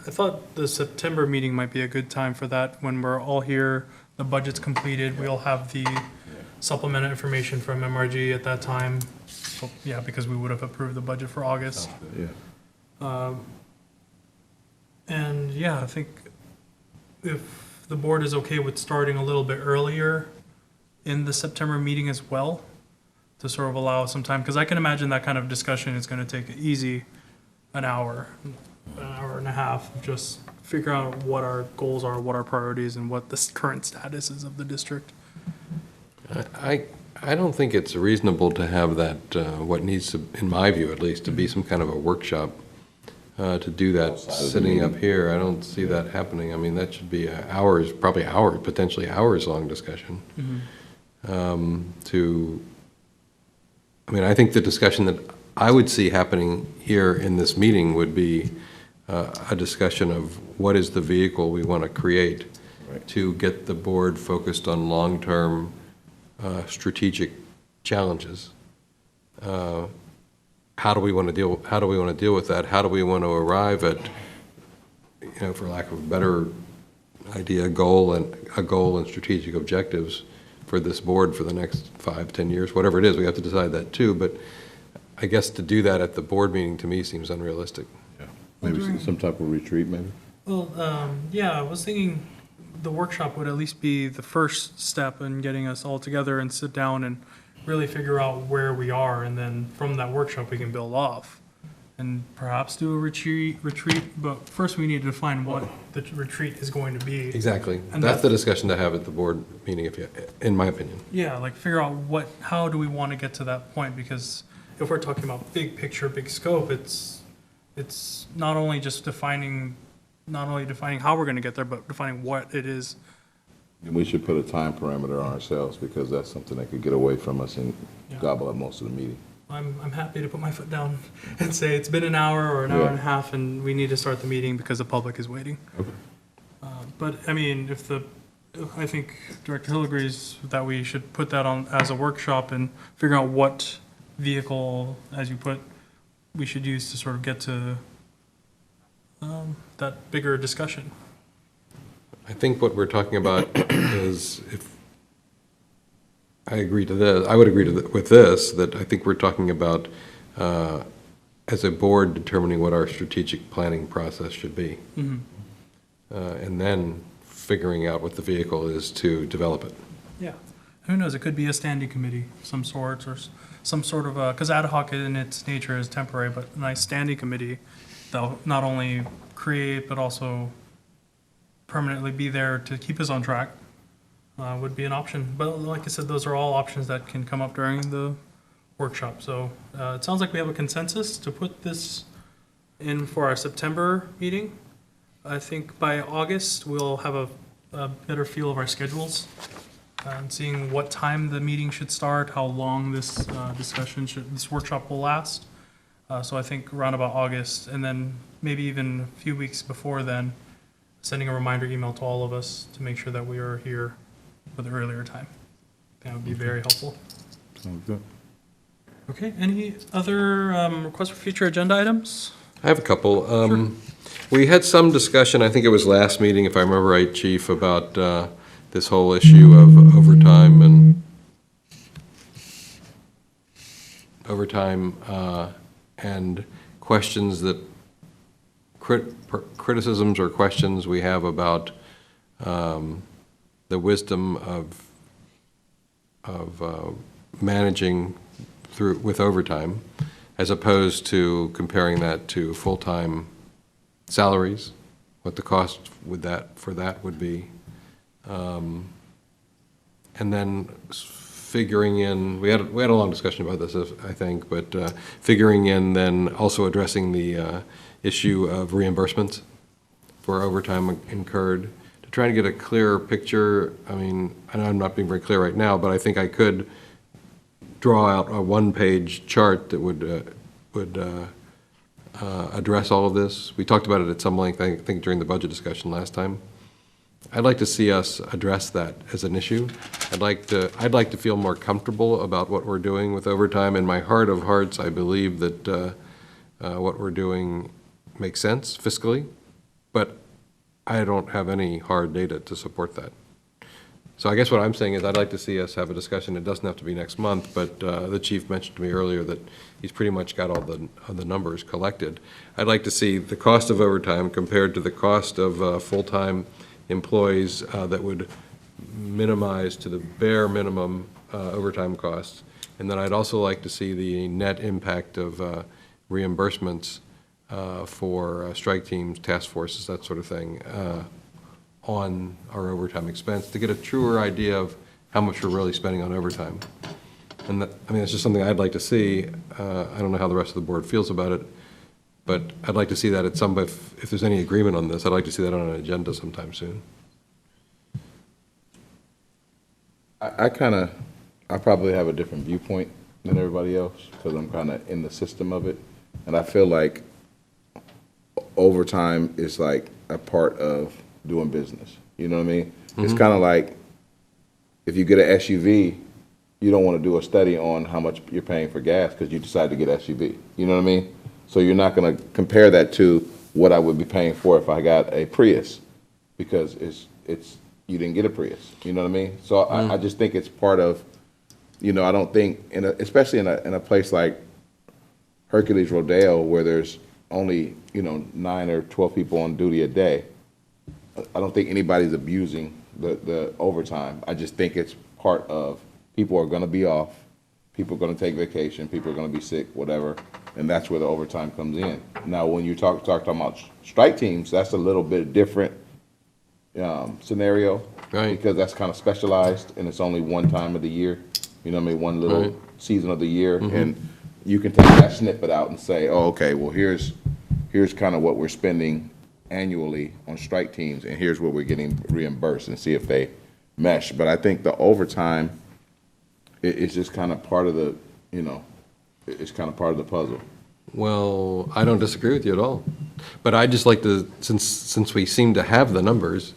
I thought the September meeting might be a good time for that, when we're all here, the budget's completed, we'll have the supplemental information from MRG at that time. So, yeah, because we would have approved the budget for August. Yeah. And yeah, I think if the board is okay with starting a little bit earlier in the September meeting as well, to sort of allow some time, because I can imagine that kind of discussion is going to take easy an hour and a half, of just figure out what our goals are, what our priorities, and what the current status is of the district. I don't think it's reasonable to have that, what needs to, in my view at least, to be some kind of a workshop, to do that Outside of the sitting up meeting. here. I don't see that happening. I mean, that should be hours, probably hours, potentially hours-long discussion. I think the discussion that I would see happening here in this meeting would be a discussion of what is the vehicle we want to create Right. to get the board focused on long-term strategic challenges. How do we want to deal with that? How do we want to arrive at, for lack of a better idea, a goal and strategic objectives for this board for the next 5, 10 years, whatever it is, we have to decide that too. But I guess to do that at the board meeting, to me, seems unrealistic. Yeah. Maybe some type of retreat, maybe? Well, yeah, I was thinking the workshop would at least be the first step in getting us all together and sit down and really figure out where we are, and then from that workshop, we can build off and perhaps do a retreat, but first we need to define what the retreat is going to be. Exactly. And That's the discussion to have at the board meeting, in my opinion. Yeah, like figure out how do we want to get to that point, because if we're talking about big picture, big scope, it's not only just defining how we're going to get there, but defining what it is. And we should put a time parameter on ourselves, because that's something that could get away from us and Yeah. gobble up most of the meeting. I'm happy to put my foot down and say it's been an hour or an hour and a half, and we need to start the meeting because the public is waiting. Okay. But I mean, I think Director Hill agrees that we should put that on as a workshop and figure out what vehicle, as you put, we should use to sort of get to that bigger discussion. I think what we're talking about is, if I agree to this, I would agree with this, that I think we're talking about, as a board, determining what our strategic planning process should be. And then figuring out what the vehicle is to develop it. Yeah. Who knows? It could be a standing committee of some sort, or some sort of because ad hoc in its nature is temporary, but a nice standing committee that'll not only create but also permanently be there to keep us on track would be an option. But like I said, those are all options that can come up during the workshop. So it sounds like we have a consensus to put this in for our September meeting. I think by August, we'll have a better feel of our schedules and seeing what time the meeting should start, how long this this workshop will last. So I think around about August, and then maybe even a few weeks before then, sending a reminder email to all of us to make sure that we are here for the earlier time. That would be very helpful. Sounds good. Okay, any other requests for future agenda items? I have a couple. We had some discussion, I think it was last meeting, if I remember right, Chief, about this whole issue of overtime and questions that, criticisms or questions we have about the wisdom of managing with overtime, as opposed to comparing that to full-time salaries, what the cost for that would be. And then figuring in, we had a long discussion about this, I think, but figuring in then also addressing the issue of reimbursements for overtime incurred, to try to get a clearer picture. I mean, I know I'm not being very clear right now, but I think I could draw out a one-page chart that would address all of this. We talked about it at some length, I think, during the budget discussion last time. I'd like to see us address that as an issue. I'd like to feel more comfortable about what we're doing with overtime. In my heart of hearts, I believe that what we're doing makes sense fiscally, but I don't have any hard data to support that. So I guess what I'm saying is I'd like to see us have a discussion. It doesn't have to be next month, but the chief mentioned to me earlier that he's pretty much got all the numbers collected. I'd like to see the cost of overtime compared to the cost of full-time employees that would minimize to the bare minimum overtime costs. And then I'd also like to see the net impact of reimbursements for strike teams, task forces, that sort of thing, on our overtime expense, to get a truer idea of how much we're really spending on overtime. And that, I mean, it's just something I'd like to see. I don't know how the rest of the board feels about it, but I'd like to see that at some, if there's any agreement on this, I'd like to see that on an agenda sometime soon. I probably have a different viewpoint than everybody else, because I'm kind of in the system of it. And I feel like overtime is like a part of doing business. You know what I mean? It's kind of like if you get an SUV, you don't want to do a study on how much you're paying for gas because you decided to get an SUV. You know what I mean? So you're not going to compare that to what I would be paying for if I got a Prius, because it's you didn't get a Prius. You know what I mean? So I just think it's part of, you know, I don't think, especially in a place like Hercules Rodeo, where there's only, 9 or 12 people on duty a day, I don't think anybody's abusing the overtime. I just think it's part of, people are going to be off, people are going to take vacation, people are going to be sick, whatever, and that's where the overtime comes in. Now, when you talking about strike teams, that's a little bit different scenario, Right. Because that's kind of specialized, and it's only one time of the year. You know what I mean? One little Right. season of the year, and you can take that snippet out and say, oh, okay, well, here's kind of what we're spending annually on strike teams, and here's what we're getting reimbursed, and see if they mesh. But I think the overtime is just kind of part of the, it's kind of part of the puzzle. Well, I don't disagree with you at all. But I'd just like to, since we seem to have the numbers,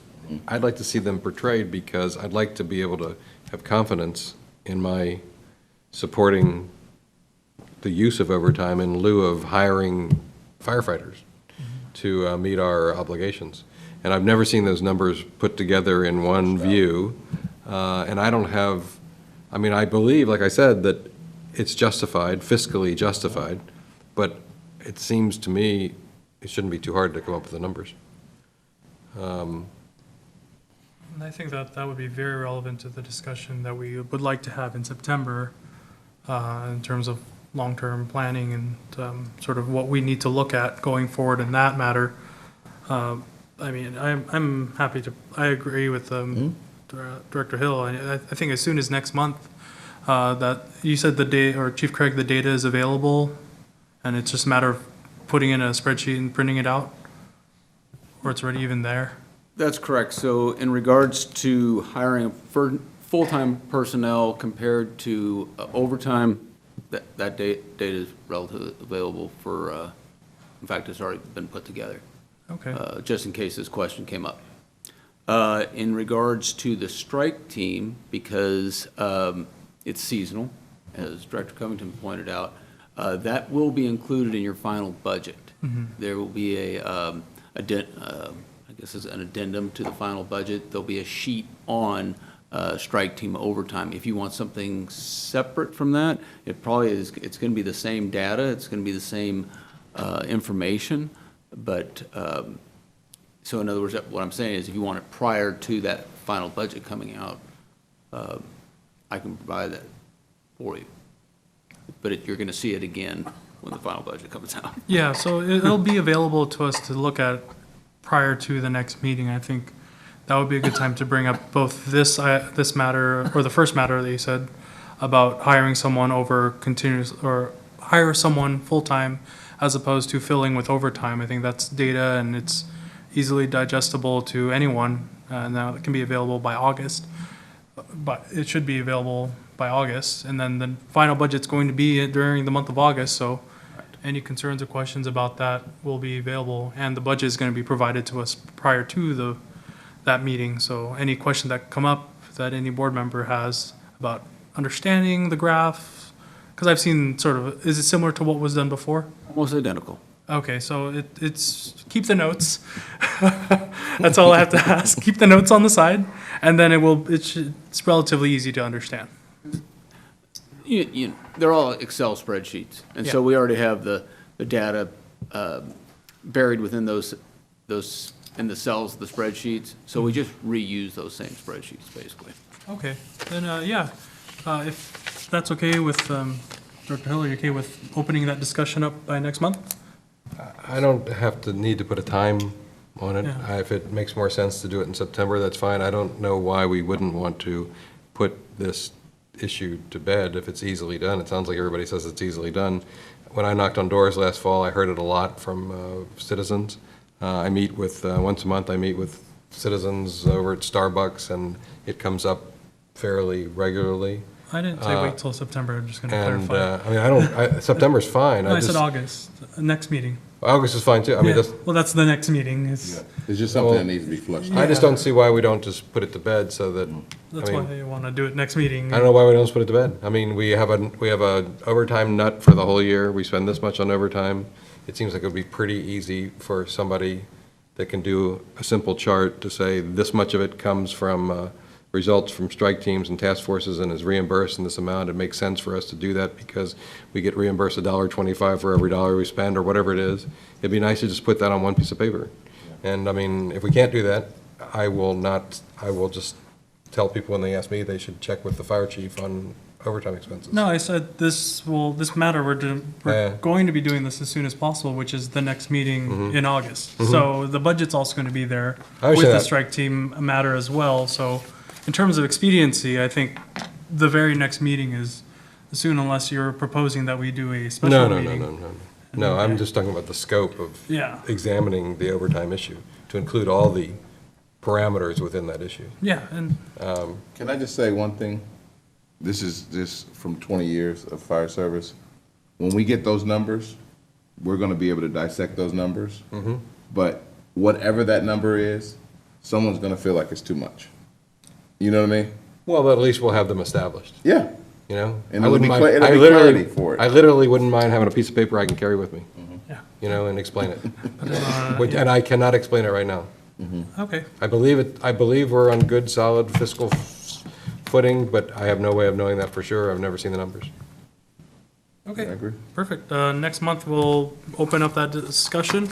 I'd like to see them portrayed, because I'd like to be able to have confidence in my supporting the use of overtime in lieu of hiring firefighters to meet our obligations. And I've never seen those numbers put together in one view. And I don't have, I mean, I believe, like I said, that it's justified, fiscally justified, but it seems to me it shouldn't be too hard to come up with the numbers. And I think that would be very relevant to the discussion that we would like to have in September in terms of long-term planning and sort of what we need to look at going forward in that matter. I mean, I'm happy to, I agree with Director Hill. I think as soon as next month, that, you said the data, or Chief Craig, the data is available, and it's just a matter of putting in a spreadsheet and printing it out? Or it's already even there? That's correct. So in regards to hiring full-time personnel compared to overtime, that data is relatively available for, in fact, it's already been put together, Okay. just in case this question came up. In regards to the strike team, because it's seasonal, as Director Covington pointed out, that will be included in your final budget. There will be I guess it's an addendum to the final budget. There'll be a sheet on strike team overtime. If you want something separate from that, it probably is, it's going to be the same data, it's going to be the same information, but, so in other words, what I'm saying is if you want it prior to that final budget coming out, I can provide that for you. But you're going to see it again when the final budget comes out. Yeah, so it'll be available to us to look at prior to the next meeting. I think that would be a good time to bring up both this matter, or the first matter that you said, about hiring someone over continuous, or hire someone full-time as opposed to filling with overtime. I think that's data, and it's easily digestible to anyone, and now it can be available by August. But it should be available by August, and then the final budget's going to be during the month of August, so any concerns or questions about that will be available, and the budget is going to be provided to us prior to that meeting. So any questions that come up that any board member has about understanding the graph, because I've seen sort of, is it similar to what was done before? Almost identical. Okay, so it's, keep the notes. That's all I have to ask. Keep the notes on the side, and then it's relatively easy to understand. They're all Excel spreadsheets, and so Yeah. we already have the data buried within those in the cells of the spreadsheets. So we just reuse those same spreadsheets, basically. Okay, then, if that's okay with, Dr. Hill, are you okay with opening that discussion up by next month? I don't have to need to put a time on it. Yeah. If it makes more sense to do it in September, that's fine. I don't know why we wouldn't want to put this issue to bed if it's easily done. It sounds like everybody says it's easily done. When I knocked on doors last fall, I heard it a lot from citizens. I meet with, once a month, I meet with citizens over at Starbucks, and it comes up fairly regularly. I didn't say wait till September, I'm just gonna And, clarify. September's fine. No, I said August, next meeting. August is fine too. I mean, Yeah, well, that's the next meeting, It's just something that needs to be flushed. I just don't see why we don't just put it to bed so that, that's I mean, why you wanna do it next meeting. I don't know why we don't just put it to bed. I mean, we have a overtime nut for the whole year. We spend this much on overtime. It seems like it would be pretty easy for somebody that can do a simple chart to say this much of it comes from results from strike teams and task forces and is reimbursed in this amount. It makes sense for us to do that because we get reimbursed $1.25 for every dollar we spend or whatever it is. It'd be nice to just put that on one piece of paper. And I mean, if we can't do that, I will just tell people when they ask me, they should check with the fire chief on overtime expenses. No, I said this matter, we're Yeah. going to be doing this as soon as possible, which is the next meeting Mm-hmm. in August. So the budget's also gonna be there I with understand the that. strike team matter as well. So in terms of expediency, I think the very next meeting is soon, unless you're proposing that we do a No, special no, meeting. no, no, no. No, I'm Okay. just talking about the scope of Yeah, examining the overtime issue, to include all the parameters within that issue. yeah, and Can I just say one thing? This is just from 20 years of fire service. When we get those numbers, we're gonna be able to dissect those numbers. But whatever that number is, someone's gonna feel like it's too much. You know what I mean? Well, but at least we'll have them established, Yeah. you know? And I it'll wouldn't be mind- cla- it'll I be literally- clarity for it. I literally wouldn't mind having a piece of paper I can carry with me, yeah. you know, and explain it. Uh, And I cannot explain it right now. Okay, I believe we're on good, solid fiscal footing, but I have no way of knowing that for sure. I've never seen the numbers. okay. I agree. Perfect. Next month, we'll open up that discussion.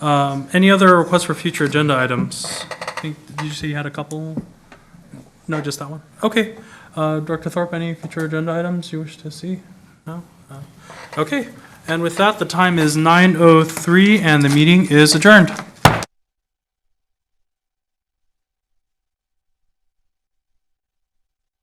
Any other requests for future agenda items? I think, did you say you had a couple? No, just that one? Okay. Director Thorpe, any future agenda items you wish to see? No? Okay. And with that, the time is 9:03 and the meeting is adjourned.